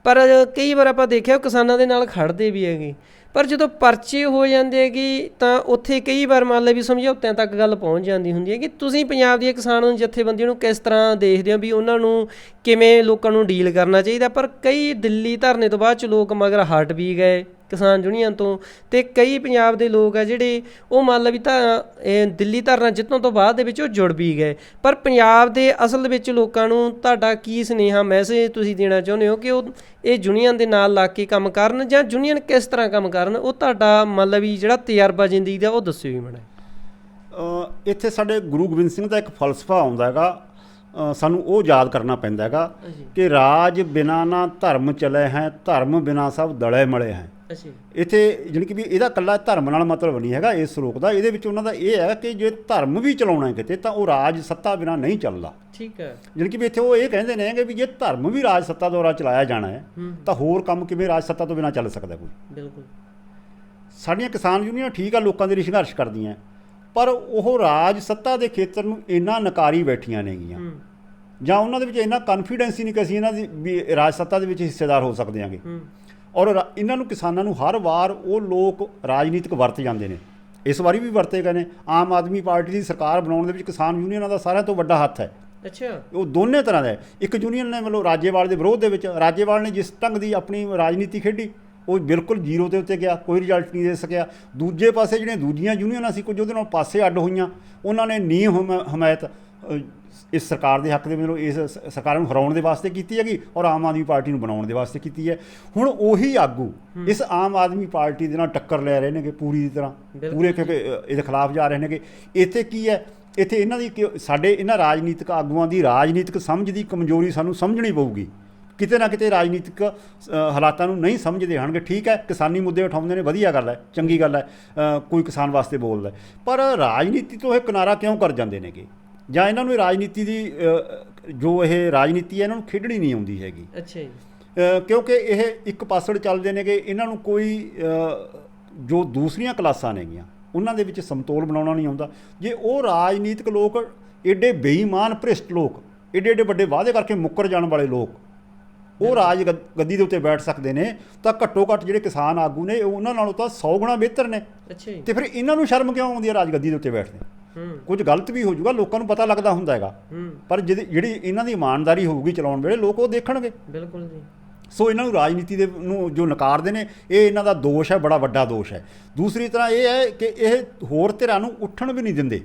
ਪਰ ਕਈ ਵਾਰ ਆਪਾਂ ਦੇਖਿਆ ਕਿਸਾਨਾਂ ਦੇ ਨਾਲ ਖੜ੍ਹਦੇ ਵੀ ਹੈਗੇ, ਪਰ ਜਦੋਂ ਪਰਚੇ ਹੋ ਜਾਂਦੇ ਹੈਗੇ ਤਾਂ ਉੱਥੇ ਕਈ ਵਾਰ ਮੰਨ ਲਓ ਵੀ ਸਮਝੌਤਿਆਂ ਤੱਕ ਗੱਲ ਪਹੁੰਚ ਜਾਂਦੀ ਹੁੰਦੀ ਹੈ। ਕਿ ਤੁਸੀਂ ਪੰਜਾਬ ਦੀਆਂ ਕਿਸਾਨ ਜਥੇਬੰਦੀਆਂ ਨੂੰ ਕਿਸ ਤਰ੍ਹਾਂ ਦੇਖਦੇ ਹੋ ਵੀ ਉਹਨਾਂ ਨੂੰ ਕਿਵੇਂ ਲੋਕਾਂ ਨੂੰ ਡੀਲ ਕਰਨਾ ਚਾਹੀਦਾ? ਪਰ ਕਈ ਦਿੱਲੀ ਧਰਨੇ ਤੋਂ ਬਾਅਦ 'ਚ ਲੋਕ ਮਗਰ ਹਟ ਵੀ ਗਏ ਕਿਸਾਨ ਯੂਨੀਅਨ ਤੋਂ, ਅਤੇ ਕਈ ਪੰਜਾਬ ਦੇ ਲੋਕ ਆ ਜਿਹੜੇ ਉਹ ਮੰਨ ਲਓ ਵੀ ਤਾਂ ਦਿੱਲੀ ਧਰਨਾ ਜਿੱਤਣ ਤੋਂ ਬਾਅਦ ਦੇ ਵਿੱਚ ਉਹ ਜੁੜ ਵੀ ਗਏ। ਪਰ ਪੰਜਾਬ ਦੇ ਅਸਲ ਦੇ ਵਿੱਚ ਲੋਕਾਂ ਨੂੰ ਤੁਹਾਡਾ ਕੀ ਸੁਨੇਹਾ ਮੈਸੇਜ ਤੁਸੀਂ ਦੇਣਾ ਚਾਹੁੰਦੇ ਹੋ ਕਿ ਉਹ ਇਹ ਯੂਨੀਅਨ ਦੇ ਨਾਲ ਲੱਗ ਕੇ ਕੰਮ ਕਰਨ ਜਾਂ ਯੂਨੀਅਨ ਕਿਸ ਤਰ੍ਹਾਂ ਕੰਮ ਕਰਨ? ਉਹ ਤੁਹਾਡਾ ਮੰਨ ਲਓ ਵੀ ਜਿਹੜਾ ਤਜਰਬਾ ਜ਼ਿੰਦਗੀ ਦਾ ਉਹ ਦੱਸਿਓ ਵੀ ਮੈਨੂੰ। ਇੱਥੇ ਸਾਡੇ ਗੁਰੂ ਗੋਬਿੰਦ ਸਿੰਘ ਦਾ ਇੱਕ ਫਲਸਫਾ ਆਉਂਦਾ ਹੈਗਾ, ਸਾਨੂੰ ਉਹ ਯਾਦ ਕਰਨਾ ਪੈਂਦਾ ਹੈਗਾ ਕਿ ਰਾਜ ਬਿਨਾ ਨਾ ਧਰਮ ਚਲੇ ਹੈ, ਧਰਮ ਬਿਨਾ ਸਭ ਦਲੇ ਮਲੇ ਹੈ। ਇੱਥੇ ਜਾਣੀ ਕਿ ਵੀ ਇਹਦਾ ਇਕੱਲਾ ਧਰਮ ਨਾਲ ਮਤਲਬ ਨਹੀਂ ਹੈਗਾ ਇਸ ਸਰੋਕ ਦਾ। ਇਹਦੇ ਵਿੱਚ ਉਹਨਾਂ ਦਾ ਇਹ ਹੈ ਕਿ ਜੇ ਧਰਮ ਵੀ ਚਲਾਉਣਾ ਕਿਤੇ ਤਾਂ ਉਹ ਰਾਜ ਸੱਤਾ ਬਿਨਾਂ ਨਹੀਂ ਚੱਲਦਾ। ਠੀਕ ਹੈ। ਜਾਣੀ ਕਿ ਵੀ ਇੱਥੇ ਉਹ ਇਹ ਕਹਿੰਦੇ ਨੇ ਕਿ ਵੀ ਜੇ ਧਰਮ ਵੀ ਰਾਜ ਸੱਤਾ ਦੁਆਰਾ ਚਲਾਇਆ ਜਾਣਾ ਹੈ ਤਾਂ ਹੋਰ ਕੰਮ ਕਿਵੇਂ ਰਾਜ ਸੱਤਾ ਤੋਂ ਬਿਨਾਂ ਚੱਲ ਸਕਦਾ ਕੋਈ? ਬਿਲਕੁਲ। ਸਾਡੀਆਂ ਕਿਸਾਨ ਯੂਨੀਅਨਾਂ ਠੀਕ ਆ ਲੋਕਾਂ ਦੇ ਲਈ ਸੰਘਰਸ਼ ਕਰਦੀਆਂ, ਪਰ ਉਹ ਰਾਜ ਸੱਤਾ ਦੇ ਖੇਤਰ ਨੂੰ ਇੰਨਾ ਨਕਾਰੀ ਬੈਠੀਆਂ ਨੇਗੀਆਂ ਜਾਂ ਉਹਨਾਂ ਦੇ ਵਿੱਚ ਇੰਨਾ ਕੌਨਫੀਡੈਂਸ ਹੀ ਨਹੀਂ ਕਿ ਅਸੀਂ ਇਹਨਾਂ ਦੀ ਵੀ ਰਾਜ ਸੱਤਾ ਦੇ ਵਿੱਚ ਹਿੱਸੇਦਾਰ ਹੋ ਸਕਦੇ ਹਾਂਗੇ। ਔਰ ਇਹਨਾਂ ਨੂੰ ਕਿਸਾਨਾਂ ਨੂੰ ਹਰ ਵਾਰ ਉਹ ਲੋਕ ਰਾਜਨੀਤਿਕ ਵਰਤ ਜਾਂਦੇ ਨੇ। ਇਸ ਵਾਰੀ ਵੀ ਵਰਤੇ ਗਏ ਨੇ। ਆਮ ਆਦਮੀ ਪਾਰਟੀ ਦੀ ਸਰਕਾਰ ਬਣਾਉਣ ਦੇ ਵਿੱਚ ਕਿਸਾਨ ਯੂਨੀਅਨਾਂ ਦਾ ਸਾਰਿਆਂ ਤੋਂ ਵੱਡਾ ਹੱਥ ਹੈ। ਅੱਛਾ। ਉਹ ਦੋਨੇ ਤਰ੍ਹਾਂ ਦਾ ਹੈ। ਇੱਕ ਯੂਨੀਅਨ ਨੇ ਮਤਲਬ ਰਾਜੇਵਾਲ ਦੇ ਵਿਰੋਧ ਦੇ ਵਿੱਚ, ਰਾਜੇਵਾਲ ਨੇ ਜਿਸ ਢੰਗ ਦੀ ਆਪਣੀ ਰਾਜਨੀਤੀ ਖੇਡੀ ਉਹ ਬਿਲਕੁਲ ਜ਼ੀਰੋ ਦੇ ਉੱਤੇ ਗਿਆ, ਕੋਈ ਰਿਜ਼ਲਟ ਨਹੀਂ ਦੇ ਸਕਿਆ। ਦੂਜੇ ਪਾਸੇ ਜਿਹੜੀਆਂ ਦੂਜੀਆਂ ਯੂਨੀਅਨਾਂ ਸੀ ਕੁਝ ਉਹਦੇ ਨਾਲ ਪਾਸੇ ਅੱਡ ਹੋਈਆਂ, ਉਹਨਾਂ ਨੇ ਨੀਮ ਹਮਾਇਤ ਇਸ ਸਰਕਾਰ ਦੇ ਹੱਕ ਦੇ ਮਤਲਬ ਇਸ ਸਰਕਾਰ ਨੂੰ ਹਰਾਉਣ ਦੇ ਵਾਸਤੇ ਕੀਤੀ ਹੈਗੀ ਔਰ ਆਮ ਆਦਮੀ ਪਾਰਟੀ ਨੂੰ ਬਣਾਉਣ ਦੇ ਵਾਸਤੇ ਕੀਤੀ ਹੈ। ਹੁਣ ਉਹੀ ਆਗੂ ਇਸ ਆਮ ਆਦਮੀ ਪਾਰਟੀ ਦੇ ਨਾਲ ਟੱਕਰ ਲੈ ਰਹੇ ਨੇਗੇ ਪੂਰੀ ਤਰ੍ਹਾਂ, ਪੂਰੇ ਕਿਉਂਕਿ ਇਹਦੇ ਖਿਲਾਫ ਜਾ ਰਹੇ ਨੇਗੇ। ਇੱਥੇ ਕੀ ਹੈ? ਇੱਥੇ ਇਹਨਾਂ ਦੀ ਸਾਡੇ ਇਹਨਾਂ ਰਾਜਨੀਤਿਕ ਆਗੂਆਂ ਦੀ ਰਾਜਨੀਤਿਕ ਸਮਝ ਦੀ ਕਮਜ਼ੋਰੀ ਸਾਨੂੰ ਸਮਝਣੀ ਪਊਗੀ। ਕਿਤੇ ਨਾ ਕਿਤੇ ਰਾਜਨੀਤਿਕ ਹਾਲਾਤਾਂ ਨੂੰ ਨਹੀਂ ਸਮਝਦੇ ਹੋਣਗੇ। ਠੀਕ ਹੈ, ਕਿਸਾਨੀ ਮੁੱਦੇ ਉਠਾਉਂਦੇ ਨੇ, ਵਧੀਆ ਗੱਲ ਹੈ, ਚੰਗੀ ਗੱਲ ਹੈ, ਕੋਈ ਕਿਸਾਨ ਵਾਸਤੇ ਬੋਲਦਾ, ਪਰ ਰਾਜਨੀਤੀ ਤੋਂ ਇਹ ਕਿਨਾਰਾ ਕਿਉਂ ਕਰ ਜਾਂਦੇ ਨੇਗੇ? ਜਾਂ ਇਹਨਾਂ ਨੂੰ ਰਾਜਨੀਤੀ ਦੀ ਜੋ ਇਹ ਰਾਜਨੀਤੀ ਹੈ ਇਹਨਾਂ ਨੂੰ ਖੇਡਣੀ ਨਹੀਂ ਆਉਂਦੀ ਹੈਗੀ। ਅੱਛਾ ਜੀ। ਕਿਉਂਕਿ ਇਹ ਇੱਕ ਪਾਸੜ ਚੱਲਦੇ ਨੇਗੇ। ਇਹਨਾਂ ਨੂੰ ਕੋਈ ਜੋ ਦੂਸਰੀਆਂ ਕਲਾਸਾਂ ਨੇਗੀਆਂ ਉਹਨਾਂ ਦੇ ਵਿੱਚ ਸਮਤੋਲ ਬਣਾਉਣਾ ਨਹੀਂ ਆਉਂਦਾ। ਜੇ ਉਹ ਰਾਜਨੀਤਿਕ ਲੋਕ ਏਡੇ ਬੇਈਮਾਨ ਭ੍ਰਿਸ਼ਟ ਲੋਕ, ਏਡੇ ਏਡੇ ਵੱਡੇ ਵਾਅਦੇ ਕਰਕੇ ਮੁੱਕਰ ਜਾਣ ਵਾਲੇ ਲੋਕ ਉਹ ਰਾਜ ਗੱਦੀ ਦੇ ਉੱਤੇ ਬੈਠ ਸਕਦੇ ਨੇ ਤਾਂ ਘੱਟੋ ਘੱਟ ਜਿਹੜੇ ਕਿਸਾਨ ਆਗੂ ਨੇ ਉਹਨਾਂ ਨਾਲੋਂ ਤਾਂ 100 ਗੁਣਾ ਬਿਹਤਰ ਨੇ। ਅੱਛਾ ਜੀ। ਤੇ ਫਿਰ ਇਹਨਾਂ ਨੂੰ ਸ਼ਰਮ ਕਿਉਂ ਆਉਂਦੀ ਹੈ ਰਾਜ ਗੱਦੀ ਦੇ ਉੱਤੇ ਬੈਠਦੇ? ਕੁਝ ਗਲਤ ਵੀ ਹੋ ਜਾਊਗਾ, ਲੋਕਾਂ ਨੂੰ ਪਤਾ ਲੱਗਦਾ ਹੁੰਦਾ ਹੈਗਾ, ਪਰ ਜਿਹੜੀ ਇਹਨਾਂ ਦੀ ਇਮਾਨਦਾਰੀ ਹੋਊਗੀ ਚਲਾਉਣ ਵੇਲੇ ਲੋਕ ਉਹ ਦੇਖਣਗੇ। ਬਿਲਕੁਲ ਜੀ। ਸੋ ਇਹਨਾਂ ਨੂੰ ਰਾਜਨੀਤੀ ਦੇ ਨੂੰ ਜੋ ਨਕਾਰਦੇ ਨੇ, ਇਹ ਇਹਨਾਂ ਦਾ ਦੋਸ਼ ਹੈ, ਬੜਾ ਵੱਡਾ ਦੋਸ਼ ਹੈ। ਦੂਸਰੀ ਤਰ੍ਹਾਂ ਇਹ ਹੈ ਕਿ ਇਹ ਹੋਰ ਧਿਰਾਂ ਨੂੰ ਉੱਠਣ ਵੀ ਨਹੀਂ ਦਿੰਦੇ।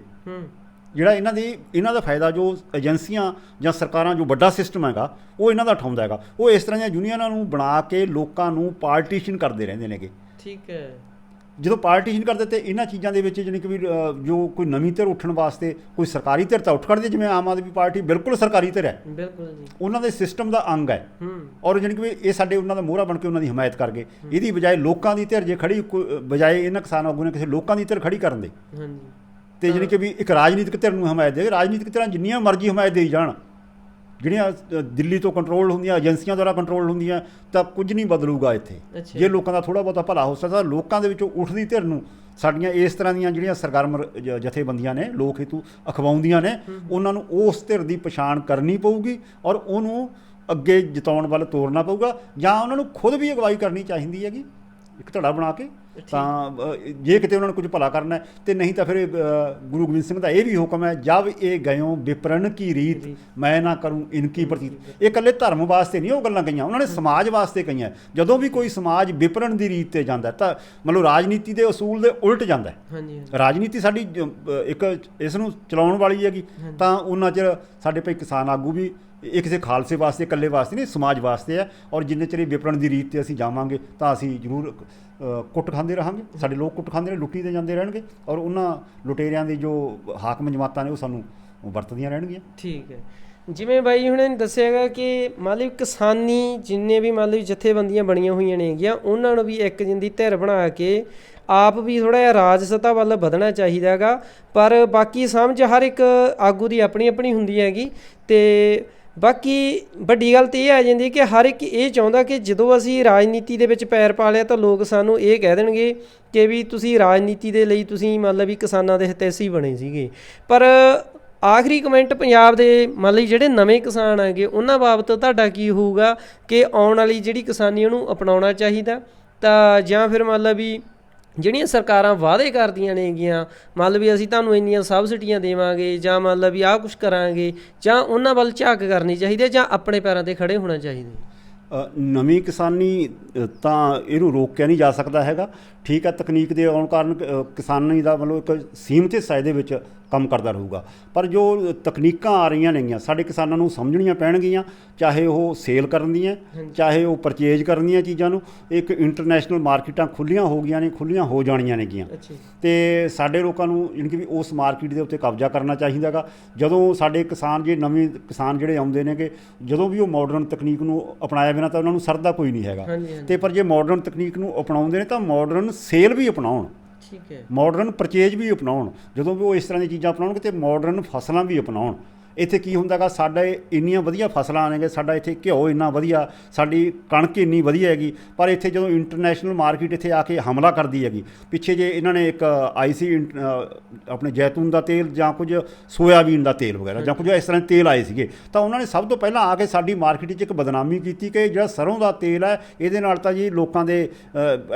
ਜਿਹੜਾ ਇਹਨਾਂ ਦਾ ਫਾਇਦਾ ਜੋ ਏਜੰਸੀਆਂ ਜਾਂ ਸਰਕਾਰਾਂ ਜੋ ਵੱਡਾ ਸਿਸਟਮ ਹੈਗਾ ਉਹ ਇਹਨਾਂ ਦਾ ਉਠਾਉਂਦਾ ਹੈਗਾ, ਉਹ ਇਸ ਤਰ੍ਹਾਂ ਦੀਆਂ ਯੂਨੀਅਨਾਂ ਨੂੰ ਬਣਾ ਕੇ ਲੋਕਾਂ ਨੂੰ ਪਾਰਟੀਸ਼ਨ ਕਰਦੇ ਰਹਿੰਦੇ ਨੇਗੇ। ਠੀਕ ਹੈ। ਜਦੋਂ ਪਾਰਟੀਸ਼ਨ ਕਰਦੇ ਤੇ ਇਹਨਾਂ ਚੀਜ਼ਾਂ ਦੇ ਵਿੱਚ ਜਾਣੀ ਕਿ ਵੀ ਜੋ ਕੋਈ ਨਵੀਂ ਧਿਰ ਉੱਠਣ ਵਾਸਤੇ ਕੋਈ ਸਰਕਾਰੀ ਧਿਰ ਤਾਂ ਉੱਠ ਖੜਦੀ, ਜਿਵੇਂ ਆਮ ਆਦਮੀ ਪਾਰਟੀ ਬਿਲਕੁਲ ਸਰਕਾਰੀ ਧਿਰ ਹੈ, ਬਿਲਕੁਲ ਜੀ, ਉਹਨਾਂ ਦੇ ਸਿਸਟਮ ਦਾ ਅੰਗ ਹੈ, ਔਰ ਜਾਣੀ ਕਿ ਵੀ ਇਹ ਸਾਡੇ ਉਹਨਾਂ ਦਾ ਮੋਹਰਾ ਬਣ ਕੇ ਉਹਨਾਂ ਦੀ ਹਮਾਇਤ ਕਰ ਗਏ। ਇਹਦੀ ਬਜਾਏ ਲੋਕਾਂ ਦੀ ਧਿਰ ਜੇ ਖੜੀ, ਬਜਾਏ ਇਹਨਾਂ ਕਿਸਾਨ ਆਗੂ ਨੇ ਕਿਸੇ ਲੋਕਾਂ ਦੀ ਧਿਰ ਖੜੀ ਕਰਨ ਦੇ, ਤੇ ਜਾਣੀ ਕਿ ਵੀ ਇੱਕ ਰਾਜਨੀਤਿਕ ਧਿਰ ਨੂੰ ਹਮਾਇਤ ਦੇ। ਰਾਜਨੀਤਿਕ ਧਿਰਾਂ ਜਿੰਨੀਆਂ ਮਰਜ਼ੀ ਹਮਾਇਤ ਦੇਈ ਜਾਣ, ਜਿਹੜੀਆਂ ਦਿੱਲੀ ਤੋਂ ਕੰਟਰੋਲ ਹੁੰਦੀਆਂ, ਏਜੰਸੀਆਂ ਦੁਆਰਾ ਕੰਟਰੋਲ ਹੁੰਦੀਆਂ, ਤਾਂ ਕੁਝ ਨਹੀਂ ਬਦਲੂਗਾ ਇੱਥੇ। ਜੇ ਲੋਕਾਂ ਦਾ ਥੋੜ੍ਹਾ ਬਹੁਤਾ ਭਲਾ ਹੋ ਸਕਦਾ, ਲੋਕਾਂ ਦੇ ਵਿੱਚੋਂ ਉੱਠਦੀ ਧਿਰ ਨੂੰ ਸਾਡੀਆਂ ਇਸ ਤਰ੍ਹਾਂ ਦੀਆਂ ਜਿਹੜੀਆਂ ਸਰਗਰਮ ਜਥੇਬੰਦੀਆਂ ਨੇ, ਲੋਕ ਹਿੱਤੂ ਅਖਵਾਉਂਦੀਆਂ ਨੇ, ਉਹਨਾਂ ਨੂੰ ਉਸ ਧਿਰ ਦੀ ਪਛਾਣ ਕਰਨੀ ਪਊਗੀ ਔਰ ਉਹਨੂੰ ਅੱਗੇ ਜਿਤਾਉਣ ਵੱਲ ਤੋਰਨਾ ਪਊਗਾ, ਜਾਂ ਉਹਨਾਂ ਨੂੰ ਖੁਦ ਵੀ ਅਗਵਾਈ ਕਰਨੀ ਚਾਹੀਦੀ ਹੈਗੀ ਇੱਕ ਧੜਾ ਬਣਾ ਕੇ, ਤਾਂ ਜੇ ਕਿਤੇ ਉਹਨਾਂ ਨੂੰ ਕੁਝ ਭਲਾ ਕਰਨਾ ਹੈ। ਤੇ ਨਹੀਂ ਤਾਂ ਫਿਰ ਗੁਰੂ ਗੋਬਿੰਦ ਸਿੰਘ ਦਾ ਇਹ ਵੀ ਹੁਕਮ ਹੈ, ਜਬ ਇਹ ਗਇਓ ਵਿਪਰਨ ਕੀ ਰੀਤ ਮੈਂ ਨਾ ਕਰੂੰ ਇਨਕੀ ਪ੍ਰਤੀਤ। ਇਹ ਇਕੱਲੇ ਧਰਮ ਵਾਸਤੇ ਨਹੀਂ ਉਹ ਗੱਲਾਂ ਕਹੀਆਂ, ਉਹਨਾਂ ਨੇ ਸਮਾਜ ਵਾਸਤੇ ਕਹੀਆਂ। ਜਦੋਂ ਵੀ ਕੋਈ ਸਮਾਜ ਵਿਪਰਨ ਦੀ ਰੀਤ 'ਤੇ ਜਾਂਦਾ ਤਾਂ ਮਤਲਬ ਰਾਜਨੀਤੀ ਦੇ ਅਸੂਲ ਦੇ ਉਲਟ ਜਾਂਦਾ। ਰਾਜਨੀਤੀ ਸਾਡੀ ਇੱਕ ਇਸ ਨੂੰ ਚਲਾਉਣ ਵਾਲੀ ਹੈਗੀ, ਤਾਂ ਉਹਨਾਂ ਚਿਰ ਸਾਡੇ ਭਾਈ ਕਿਸਾਨ ਆਗੂ ਵੀ ਇਹ ਕਿਸੇ ਖਾਲਸੇ ਵਾਸਤੇ ਇਕੱਲੇ ਵਾਸਤੇ ਨਹੀਂ, ਸਮਾਜ ਵਾਸਤੇ ਹੈ। ਔਰ ਜਿੰਨੇ ਚਿਰ ਵਿਪਰਨ ਦੀ ਰੀਤ 'ਤੇ ਅਸੀਂ ਜਾਵਾਂਗੇ ਤਾਂ ਅਸੀਂ ਜ਼ਰੂਰ ਕੁੱਟ ਖਾਂਦੇ ਰਹਾਂਗੇ, ਸਾਡੇ ਲੋਕ ਕੁੱਟ ਖਾਂਦੇ ਨੇ, ਲੁੱਟੀ ਦੇ ਜਾਂਦੇ ਰਹਿਣਗੇ, ਔਰ ਉਹਨਾਂ ਲੁਟੇਰਿਆਂ ਦੀ ਜੋ ਹਾਕਮ ਜਮਾਤਾਂ ਨੇ ਉਹ ਸਾਨੂੰ ਵਰਤਦੀਆਂ ਰਹਿਣਗੀਆਂ। ਠੀਕ ਹੈ। ਜਿਵੇਂ ਬਾਈ ਹੁਣੇ ਨੇ ਦੱਸਿਆ ਹੈਗਾ ਕਿ ਮੰਨ ਲਓ ਕਿਸਾਨੀ ਜਿੰਨੇ ਵੀ ਮੰਨ ਲਓ ਜਥੇਬੰਦੀਆਂ ਬਣੀਆਂ ਹੋਈਆਂ ਨੇਗੀਆਂ, ਉਹਨਾਂ ਨੂੰ ਵੀ ਇੱਕ ਜਿੰਦੀ ਧਿਰ ਬਣਾ ਕੇ ਆਪ ਵੀ ਥੋੜ੍ਹਾ ਜਿਹਾ ਰਾਜ ਸੱਤਾ ਵੱਲ ਵਧਣਾ ਚਾਹੀਦਾ ਹੈਗਾ। ਪਰ ਬਾਕੀ ਸਮਝ ਹਰ ਇੱਕ ਆਗੂ ਦੀ ਆਪਣੀ ਆਪਣੀ ਹੁੰਦੀ ਹੈਗੀ। ਅਤੇ ਬਾਕੀ ਵੱਡੀ ਗੱਲ ਤਾਂ ਇਹ ਆ ਜਾਂਦੀ ਕਿ ਹਰ ਇੱਕ ਇਹ ਚਾਹੁੰਦਾ ਕਿ ਜਦੋਂ ਅਸੀਂ ਰਾਜਨੀਤੀ ਦੇ ਵਿੱਚ ਪੈਰ ਪਾ ਲਿਆ ਤਾਂ ਲੋਕ ਸਾਨੂੰ ਇਹ ਕਹਿ ਦੇਣਗੇ ਕਿ ਵੀ ਤੁਸੀਂ ਰਾਜਨੀਤੀ ਦੇ ਲਈ ਤੁਸੀਂ ਮੰਨ ਲਓ ਵੀ ਕਿਸਾਨਾਂ ਦੇ ਹਿਤੈਸ਼ੀ ਬਣੇ ਸੀਗੇ। ਪਰ ਆਖਰੀ ਕਮੈਂਟ ਪੰਜਾਬ ਦੇ ਮੰਨ ਲਈ ਜਿਹੜੇ ਨਵੇਂ ਕਿਸਾਨ ਹੈਗੇ ਉਹਨਾਂ ਬਾਬਤ ਤੁਹਾਡਾ ਕੀ ਹੋਊਗਾ ਕਿ ਆਉਣ ਵਾਲੀ ਜਿਹੜੀ ਕਿਸਾਨੀ ਉਹਨੂੰ ਅਪਣਾਉਣਾ ਚਾਹੀਦਾ, ਤਾਂ ਜਾਂ ਫਿਰ ਮੰਨ ਲਓ ਵੀ ਜਿਹੜੀਆਂ ਸਰਕਾਰਾਂ ਵਾਅਦੇ ਕਰਦੀਆਂ ਨੇਗੀਆਂ, ਮੰਨ ਲਓ ਵੀ ਅਸੀਂ ਤੁਹਾਨੂੰ ਇੰਨੀਆਂ ਸਬਸਿਡੀਆਂ ਦੇਵਾਂਗੇ ਜਾਂ ਮੰਨ ਲਓ ਵੀ ਆਹ ਕੁਛ ਕਰਾਂਗੇ, ਜਾਂ ਉਹਨਾਂ ਵੱਲ ਝਾਕ ਕਰਨੀ ਚਾਹੀਦੀ ਹੈ ਜਾਂ ਆਪਣੇ ਪੈਰਾਂ 'ਤੇ ਖੜ੍ਹੇ ਹੋਣਾ ਚਾਹੀਦਾ? ਨਵੀਂ ਕਿਸਾਨੀ ਤਾਂ ਇਹਨੂੰ ਰੋਕਿਆ ਨਹੀਂ ਜਾ ਸਕਦਾ ਹੈਗਾ। ਠੀਕ ਹੈ, ਤਕਨੀਕ ਦੇ ਆਉਣ ਕਾਰਨ ਕਿਸਾਨੀ ਦਾ ਮਤਲਬ ਇੱਕ ਸੀਮਿਤ ਹਿੱਸਾ ਇਹਦੇ ਵਿੱਚ ਕੰਮ ਕਰਦਾ ਰਹੂਗਾ, ਪਰ ਜੋ ਤਕਨੀਕਾਂ ਆ ਰਹੀਆਂ ਨੇਗੀਆਂ ਸਾਡੇ ਕਿਸਾਨਾਂ ਨੂੰ ਸਮਝਣੀਆਂ ਪੈਣਗੀਆਂ, ਚਾਹੇ ਉਹ ਸੇਲ ਕਰਨ ਦੀਆਂ, ਚਾਹੇ ਉਹ ਪਰਚੇਜ ਕਰਨ ਦੀਆਂ ਚੀਜ਼ਾਂ ਨੂੰ। ਇੱਕ ਇੰਟਰਨੈਸ਼ਨਲ ਮਾਰਕੀਟਾਂ ਖੁੱਲ੍ਹੀਆਂ ਹੋ ਗਈਆਂ ਨੇ, ਖੁੱਲ੍ਹੀਆਂ ਹੋ ਜਾਣੀਆਂ ਨੇਗੀਆਂ, ਅਤੇ ਸਾਡੇ ਲੋਕਾਂ ਨੂੰ ਯਾਨੀ ਕਿ ਵੀ ਉਸ ਮਾਰਕੀਟ ਦੇ ਉੱਤੇ ਕਬਜ਼ਾ ਕਰਨਾ ਚਾਹੀਦਾ ਗਾ। ਜਦੋਂ ਸਾਡੇ ਕਿਸਾਨ, ਜੇ ਨਵੇਂ ਕਿਸਾਨ ਜਿਹੜੇ ਆਉਂਦੇ ਨੇਗੇ, ਜਦੋਂ ਵੀ ਉਹ ਮਾਡਰਨ ਤਕਨੀਕ ਨੂੰ ਅਪਣਾਇਆ ਬਿਨਾਂ ਤਾਂ ਉਹਨਾਂ ਨੂੰ ਸਰਦਾ ਕੋਈ ਨਹੀਂ ਹੈਗਾ। ਅਤੇ ਪਰ ਜੇ ਮਾਡਰਨ ਤਕਨੀਕ ਨੂੰ ਅਪਣਾਉਂਦੇ ਨੇ ਤਾਂ ਮਾਡਰਨ ਸੇਲ ਵੀ ਅਪਣਾਉਣ, ਠੀਕ ਹੈ, ਮਾਡਰਨ ਪਰਚੇਜ ਵੀ ਅਪਣਾਉਣ। ਜਦੋਂ ਵੀ ਉਹ ਇਸ ਤਰ੍ਹਾਂ ਦੀਆਂ ਚੀਜ਼ਾਂ ਅਪਣਾਉਣਗੇ ਅਤੇ ਮਾਡਰਨ ਫਸਲਾਂ ਵੀ ਅਪਣਾਉਣ। ਇੱਥੇ ਕੀ ਹੁੰਦਾ ਗਾ, ਸਾਡੇ ਇੰਨੀਆਂ ਵਧੀਆ ਫਸਲਾਂ ਆਉਣਗੇ, ਸਾਡਾ ਇੱਥੇ ਘਿਓ ਇੰਨਾ ਵਧੀਆ, ਸਾਡੀ ਕਣਕ ਇੰਨੀ ਵਧੀਆ ਹੈਗੀ, ਪਰ ਇੱਥੇ ਜਦੋਂ ਇੰਟਰਨੈਸ਼ਨਲ ਮਾਰਕੀਟ ਇੱਥੇ ਆ ਕੇ ਹਮਲਾ ਕਰਦੀ ਹੈਗੀ। ਪਿੱਛੇ ਜੇ ਇਹਨਾਂ ਨੇ ਇੱਕ ਆਈ ਸੀ ਆਪਣੇ ਜੈਤੂਨ ਦਾ ਤੇਲ ਜਾਂ ਕੁਝ ਸੋਇਆਬੀਨ ਦਾ ਤੇਲ ਵਗੈਰਾ ਜਾਂ ਕੁਝ ਇਸ ਤਰ੍ਹਾਂ ਦੇ ਤੇਲ ਆਏ ਸੀਗੇ, ਤਾਂ ਉਹਨਾਂ ਨੇ ਸਭ ਤੋਂ ਪਹਿਲਾਂ ਆ ਕੇ ਸਾਡੀ ਮਾਰਕੀਟ 'ਚ ਇੱਕ ਬਦਨਾਮੀ ਕੀਤੀ ਕਿ ਜਿਹੜਾ ਸਰੋਂ ਦਾ ਤੇਲ ਹੈ ਇਹਦੇ ਨਾਲ ਤਾਂ ਜੀ ਲੋਕਾਂ ਦੇ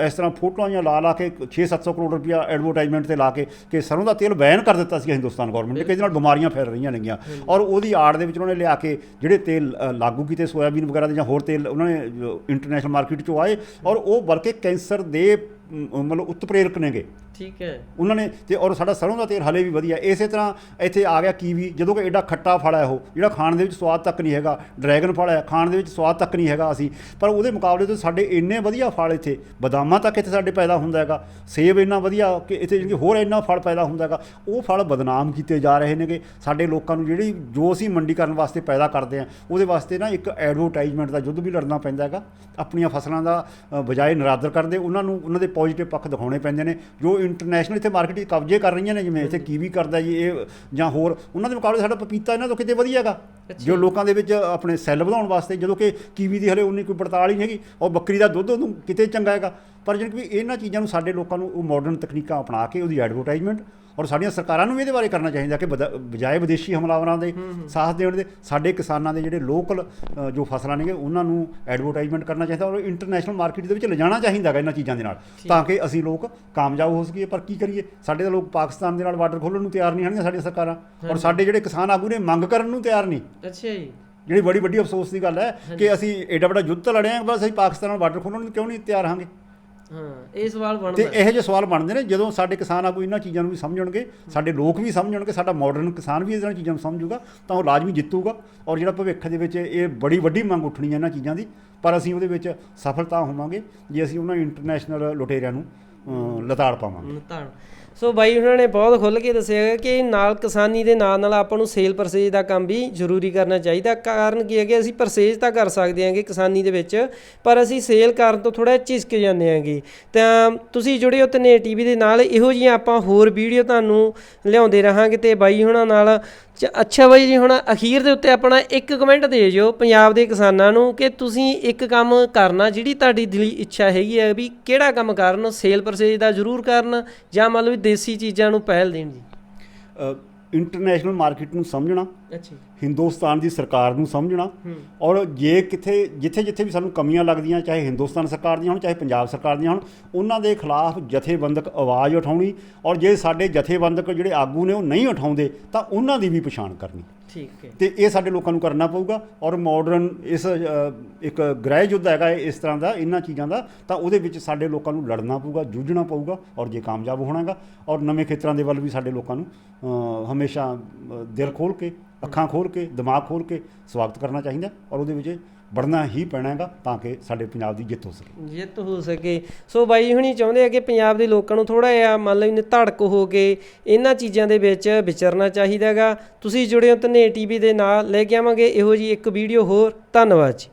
ਇਸ ਤਰ੍ਹਾਂ ਫੋਟੋਆਂ ਜਾਂ ਲਾ ਕੇ 600-700 ਕਰੋੜ ਰੁਪਇਆ ਐਡਵਰਟਾਈਜ਼ਮੈਂਟ 'ਤੇ ਲਾ ਕੇ ਸਰੋਂ ਦਾ ਤੇਲ ਬੈਨ ਕਰ ਦਿੱਤਾ ਸੀ ਹਿੰਦੁਸਤਾਨ ਗੌਰਮੈਂਟ ਨੇ, ਕਿ ਇਹਦੇ ਨਾਲ ਬਿਮਾਰੀਆਂ ਫੈਲ ਰਹੀਆਂ ਨੇਗੀਆਂ। ਔਰ ਉਹਦੀ ਆੜ ਦੇ ਵਿੱਚ ਉਹਨਾਂ ਨੇ ਲਿਆ ਕੇ ਜਿਹੜੇ ਤੇਲ ਲਾਗੂ ਕੀਤੇ ਸੋਇਆਬੀਨ ਵਗੈਰਾ ਦੇ ਜਾਂ ਹੋਰ ਤੇਲ, ਉਹਨਾਂ ਨੇ ਇੰਟਰਨੈਸ਼ਨਲ ਮਾਰਕੀਟ 'ਚੋਂ ਆਏ ਔਰ ਉਹ ਬਲਕਿ ਕੈਂਸਰ ਦੇ ਮਤਲਬ ਉਤਪ੍ਰੇਰਕ ਨੇਗੇ। ਠੀਕ ਹੈ, ਉਹਨਾਂ ਨੇ ਤੇ ਔਰ ਸਾਡਾ ਸਰੋਂ ਦਾ ਤੇਲ ਹਲੇ ਵੀ ਵਧੀਆ। ਇਸੇ ਤਰ੍ਹਾਂ ਇੱਥੇ ਆ ਗਿਆ ਕੀਵੀ, ਜਦੋਂ ਕਿ ਐਡਾ ਖੱਟਾ ਫਲ ਹੈ ਉਹ, ਜਿਹੜਾ ਖਾਣ ਦੇ ਵਿੱਚ ਸਵਾਦ ਤੱਕ ਨਹੀਂ ਹੈਗਾ। ਡਰੈਗਨ ਫਲ ਹੈ, ਖਾਣ ਦੇ ਵਿੱਚ ਸਵਾਦ ਤੱਕ ਨਹੀਂ ਹੈਗਾ ਅਸੀਂ, ਪਰ ਉਹਦੇ ਮੁਕਾਬਲੇ ਤੋਂ ਸਾਡੇ ਇੰਨੇ ਵਧੀਆ ਫਲ ਇੱਥੇ, ਬਦਾਮਾਂ ਤੱਕ ਇੱਥੇ ਸਾਡੇ ਪੈਦਾ ਹੁੰਦਾ ਹੈਗਾ, ਸੇਬ ਇੰਨਾ ਵਧੀਆ ਕਿ ਇੱਥੇ ਜਿਹੜੀ ਹੋਰ ਇੰਨਾ ਫਲ ਪੈਦਾ ਹੁੰਦਾ ਹੈਗਾ। ਉਹ ਫਲ ਬਦਨਾਮ ਕੀਤੇ ਜਾ ਰਹੇ ਨੇਗੇ। ਸਾਡੇ ਲੋਕਾਂ ਨੂੰ ਜਿਹੜੀ ਜੋ ਅਸੀਂ ਮੰਡੀਕਰਨ ਵਾਸਤੇ ਪੈਦਾ ਕਰਦੇ ਹਾਂ ਉਹਦੇ ਵਾਸਤੇ ਨਾ ਇੱਕ ਐਡਵਰਟਾਈਜ਼ਮੈਂਟ ਦਾ ਯੁੱਧ ਵੀ ਲੜਨਾ ਪੈਂਦਾ ਹੈਗਾ। ਆਪਣੀਆਂ ਫਸਲਾਂ ਦਾ ਬਜਾਏ ਨਿਰਾਦਰ ਕਰਦੇ, ਉਹਨਾਂ ਨੂੰ ਉਹਨਾਂ ਦੇ ਪੋਜ਼ੀਟਿਵ ਪੱਖ ਦਿਖਾਉਣੇ ਪੈਂਦੇ ਨੇ। ਜੋ ਇੰਟਰਨੈਸ਼ਨਲ ਇੱਥੇ ਮਾਰਕੀਟ ਕਬਜ਼ੇ ਕਰ ਰਹੀਆਂ ਨੇ, ਜਿਵੇਂ ਇੱਥੇ ਕੀਵੀ ਕਰਦਾ ਜੀ ਇਹ ਜਾਂ ਹੋਰ, ਉਹਨਾਂ ਦੇ ਮੁਕਾਬਲੇ ਸਾਡਾ ਪਪੀਤਾ ਇਹਨਾਂ ਤੋਂ ਕਿਤੇ ਵਧੀਆ ਹੈਗਾ, ਜੋ ਲੋਕਾਂ ਦੇ ਵਿੱਚ ਆਪਣੇ ਸੈੱਲ ਵਧਾਉਣ ਵਾਸਤੇ, ਜਦੋਂ ਕਿ ਕੀਵੀ ਦੀ ਹਲੇ ਉਨੀ ਕੋਈ ਪੜਤਾਲ ਹੀ ਨਹੀਂ ਹੈਗੀ। ਔਰ ਬੱਕਰੀ ਦਾ ਦੁੱਧ ਉਹਨੂੰ ਕਿਤੇ ਚੰਗਾ ਹੈਗਾ, ਪਰ ਜਾਣੀ ਕਿ ਇਹਨਾਂ ਚੀਜ਼ਾਂ ਨੂੰ ਸਾਡੇ ਲੋਕਾਂ ਨੂੰ ਉਹ ਮਾਡਰਨ ਤਕਨੀਕਾਂ ਅਪਣਾ ਕੇ ਉਹਦੀ ਐਡਵਰਟਾਈਜ਼ਮੈਂਟ, ਔਰ ਸਾਡੀਆਂ ਸਰਕਾਰਾਂ ਨੂੰ ਵੀ ਇਹਦੇ ਬਾਰੇ ਕਰਨਾ ਚਾਹੀਦਾ ਕਿ ਬਜਾਏ ਵਿਦੇਸ਼ੀ ਹਮਲਾਵਰਾਂ ਦੇ ਸਾਥ ਦੇਣ ਦੇ ਸਾਡੇ ਕਿਸਾਨਾਂ ਦੇ ਜਿਹੜੇ ਲੋਕਲ ਜੋ ਫਸਲਾਂ ਨੇਗੇ ਉਹਨਾਂ ਨੂੰ ਐਡਵਰਟਾਈਜ਼ਮੈਂਟ ਕਰਨਾ ਚਾਹੀਦਾ ਔਰ ਇੰਟਰਨੈਸ਼ਨਲ ਮਾਰਕੀਟ ਦੇ ਵਿੱਚ ਲਿਜਾਣਾ ਚਾਹੀਦਾ ਗਾ ਇਹਨਾਂ ਚੀਜ਼ਾਂ ਦੇ ਨਾਲ, ਤਾਂ ਕਿ ਅਸੀਂ ਲੋਕ ਕਾਮਯਾਬ ਹੋ ਸਕੀਏ। ਪਰ ਕੀ ਕਰੀਏ, ਸਾਡੇ ਤਾਂ ਲੋਕ ਪਾਕਿਸਤਾਨ ਦੇ ਨਾਲ ਬਾਰਡਰ ਖੋਲ੍ਹਣ ਨੂੰ ਤਿਆਰ ਨਹੀਂ ਹਨ ਸਾਡੀਆਂ ਸਰਕਾਰਾਂ, ਔਰ ਸਾਡੇ ਜਿਹੜੇ ਕਿਸਾਨ ਆਗੂ ਨੇ ਮੰਗ ਕਰਨ ਨੂੰ ਤਿਆਰ ਨਹੀਂ। ਅੱਛਾ ਜੀ, ਜਿਹੜੀ ਬੜੀ ਵੱਡੀ ਅਫਸੋਸ ਦੀ ਗੱਲ ਹੈ ਕਿ ਅਸੀਂ ਐਡਾ ਵੱਡਾ ਯੁੱਧ ਤਾਂ ਲੜਿਆ, ਬਸ ਅਸੀਂ ਪਾਕਿਸਤਾਨ ਨਾਲ ਬਾਰਡਰ ਖੋਲ੍ਹਣ ਨੂੰ ਕਿਉਂ ਨਹੀਂ ਤਿਆਰ ਹਾਂਗੇ। ਹਾਂ, ਇਹ ਸਵਾਲ ਬਣਦਾ ਤੇ ਇਹੋ ਜਿਹੇ ਸਵਾਲ ਬਣਦੇ ਨੇ ਜਦੋਂ ਸਾਡੇ ਕਿਸਾਨ ਆਗੂ ਇਹਨਾਂ ਚੀਜ਼ਾਂ ਨੂੰ ਵੀ ਸਮਝਣਗੇ, ਸਾਡੇ ਲੋਕ ਵੀ ਸਮਝਣਗੇ, ਸਾਡਾ ਮਾਡਰਨ ਕਿਸਾਨ ਵੀ ਇਹਨਾਂ ਚੀਜ਼ਾਂ ਨੂੰ ਸਮਝੂਗਾ, ਤਾਂ ਉਹ ਲਾਜ਼ਮੀ ਜਿੱਤੂਗਾ। ਔਰ ਜਿਹੜਾ ਭਵਿੱਖ ਦੇ ਵਿੱਚ ਇਹ ਬੜੀ ਵੱਡੀ ਮੰਗ ਉੱਠਣੀ ਹੈ ਇਹਨਾਂ ਚੀਜ਼ਾਂ ਦੀ, ਪਰ ਅਸੀਂ ਉਹਦੇ ਵਿੱਚ ਸਫਲਤਾ ਹੋਵਾਂਗੇ ਜੇ ਅਸੀਂ ਉਹਨਾਂ ਇੰਟਰਨੈਸ਼ਨਲ ਲੁਟੇਰਿਆਂ ਨੂੰ ਲਤਾੜ ਪਾਵਾਂਗੇ। ਸੋ ਬਾਈ ਉਹਨਾਂ ਨੇ ਬਹੁਤ ਖੁੱਲ੍ਹ ਕੇ ਦੱਸਿਆ ਕਿ ਨਾਲ ਕਿਸਾਨੀ ਦੇ ਨਾਲ ਆਪਾਂ ਨੂੰ ਸੇਲ ਪਰਚੇਜ ਦਾ ਕੰਮ ਵੀ ਜ਼ਰੂਰੀ ਕਰਨਾ ਚਾਹੀਦਾ। ਕਾਰਨ ਕੀ ਹੈ ਕਿ ਅਸੀਂ ਪਰਚੇਜ ਤਾਂ ਕਰ ਸਕਦੇ ਹਾਂਗੇ ਕਿਸਾਨੀ ਦੇ ਵਿੱਚ, ਪਰ ਅਸੀਂ ਸੇਲ ਕਰਨ ਤੋਂ ਥੋੜ੍ਹਾ ਝਿਜਕ ਜਾਂਦੇ ਹਾਂਗੇ। ਤਾਂ ਤੁਸੀਂ ਜੁੜੇ ਹੋ ਧਨੇਰ ਟੀਵੀ ਦੇ ਨਾਲ, ਇਹੋ ਜਿਹੀਆਂ ਆਪਾਂ ਹੋਰ ਵੀਡੀਓ ਤੁਹਾਨੂੰ ਲਿਆਉਂਦੇ ਰਹਾਂਗੇ। ਤੇ ਬਾਈ ਹੁਣਾਂ ਨਾਲ ਅੱਛਾ ਬਾਈ ਜੀ, ਹੁਣ ਅਖੀਰ ਦੇ ਉੱਤੇ ਆਪਣਾ ਇੱਕ ਕਮੈਂਟ ਦੇ ਜਿਓ ਪੰਜਾਬ ਦੇ ਕਿਸਾਨਾਂ ਨੂੰ ਕਿ ਤੁਸੀਂ ਇੱਕ ਕੰਮ ਕਰਨਾ, ਜਿਹੜੀ ਤੁਹਾਡੀ ਦਿਲੀ ਇੱਛਾ ਹੈਗੀ ਹੈ ਵੀ ਕਿਹੜਾ ਕੰਮ ਕਰਨ, ਸੇਲ ਪਰਚੇਜ ਦਾ ਜ਼ਰੂਰ ਕਰਨ ਜਾਂ ਮੰਨ ਲਓ ਵੀ ਦੇਸੀ ਚੀਜ਼ਾਂ ਨੂੰ ਪਹਿਲ ਦੇਣ ਜੀ। ਇੰਟਰਨੈਸ਼ਨਲ ਮਾਰਕੀਟ ਨੂੰ ਸਮਝਣਾ, ਅੱਛਾ, ਹਿੰਦੁਸਤਾਨ ਦੀ ਸਰਕਾਰ ਨੂੰ ਸਮਝਣਾ, ਔਰ ਜੇ ਜਿੱਥੇ ਵੀ ਸਾਨੂੰ ਕਮੀਆਂ ਲੱਗਦੀਆਂ, ਚਾਹੇ ਹਿੰਦੁਸਤਾਨ ਸਰਕਾਰ ਦੀਆਂ ਹੋਣ ਚਾਹੇ ਪੰਜਾਬ ਸਰਕਾਰ ਦੀਆਂ ਹੋਣ, ਉਹਨਾਂ ਦੇ ਖਿਲਾਫ ਜਥੇਬੰਦਕ ਆਵਾਜ਼ ਉਠਾਉਣੀ। ਔਰ ਜੇ ਸਾਡੇ ਜਥੇਬੰਦਕ ਜਿਹੜੇ ਆਗੂ ਨੇ ਉਹ ਨਹੀਂ ਉਠਾਉਂਦੇ ਤਾਂ ਉਹਨਾਂ ਦੀ ਵੀ ਪਛਾਣ ਕਰਨੀ। ਠੀਕ ਹੈ, ਤੇ ਇਹ ਸਾਡੇ ਲੋਕਾਂ ਨੂੰ ਕਰਨਾ ਪਊਗਾ। ਔਰ ਮਾਡਰਨ ਇਸ ਇੱਕ ਗ੍ਰਹਿ ਯੁੱਧ ਹੈਗਾ ਇਸ ਤਰ੍ਹਾਂ ਦਾ ਇਹਨਾਂ ਚੀਜ਼ਾਂ ਦਾ, ਤਾਂ ਉਹਦੇ ਵਿੱਚ ਸਾਡੇ ਲੋਕਾਂ ਨੂੰ ਲੜਨਾ ਪਊਗਾ, ਜੂਝਣਾ ਪਊਗਾ। ਔਰ ਜੇ ਕਾਮਯਾਬ ਹੋਣਾਗਾ, ਔਰ ਨਵੇਂ ਖੇਤਰਾਂ ਦੇ ਵੱਲ ਵੀ ਸਾਡੇ ਲੋਕਾਂ ਨੂੰ ਹਮੇਸ਼ਾ ਦਿਲ ਖੋਲ੍ਹ ਕੇ, ਅੱਖਾਂ ਖੋਲ੍ਹ ਕੇ, ਦਿਮਾਗ ਖੋਲ੍ਹ ਕੇ ਸਵਾਗਤ ਕਰਨਾ ਚਾਹੀਦਾ, ਔਰ ਉਹਦੇ ਵਿੱਚ ਵੜਨਾ ਹੀ ਪੈਣਾ ਹੈਗਾ ਤਾਂ ਕਿ ਸਾਡੇ ਪੰਜਾਬ ਦੀ ਜਿੱਤ ਹੋ ਸਕੇ। ਸੋ ਬਾਈ ਹੁਣੀ ਚਾਹੁੰਦੇ ਆ ਕਿ ਪੰਜਾਬ ਦੇ ਲੋਕਾਂ ਨੂੰ ਥੋੜ੍ਹਾ ਜਿਹਾ ਮੰਨ ਲਓ ਧੜਕ ਹੋ ਕੇ ਇਹਨਾਂ ਚੀਜ਼ਾਂ ਦੇ ਵਿੱਚ ਵਿਚਰਨਾ ਚਾਹੀਦਾ ਹੈਗਾ। ਤੁਸੀਂ ਜੁੜੇ ਹੋ ਧਨੇਰ ਟੀਵੀ ਦੇ ਨਾਲ, ਲੈ ਕੇ ਆਵਾਂਗੇ ਇਹੋ ਜਿਹੀ ਇੱਕ ਵੀਡੀਓ ਹੋਰ। ਧੰਨਵਾਦ ਜੀ।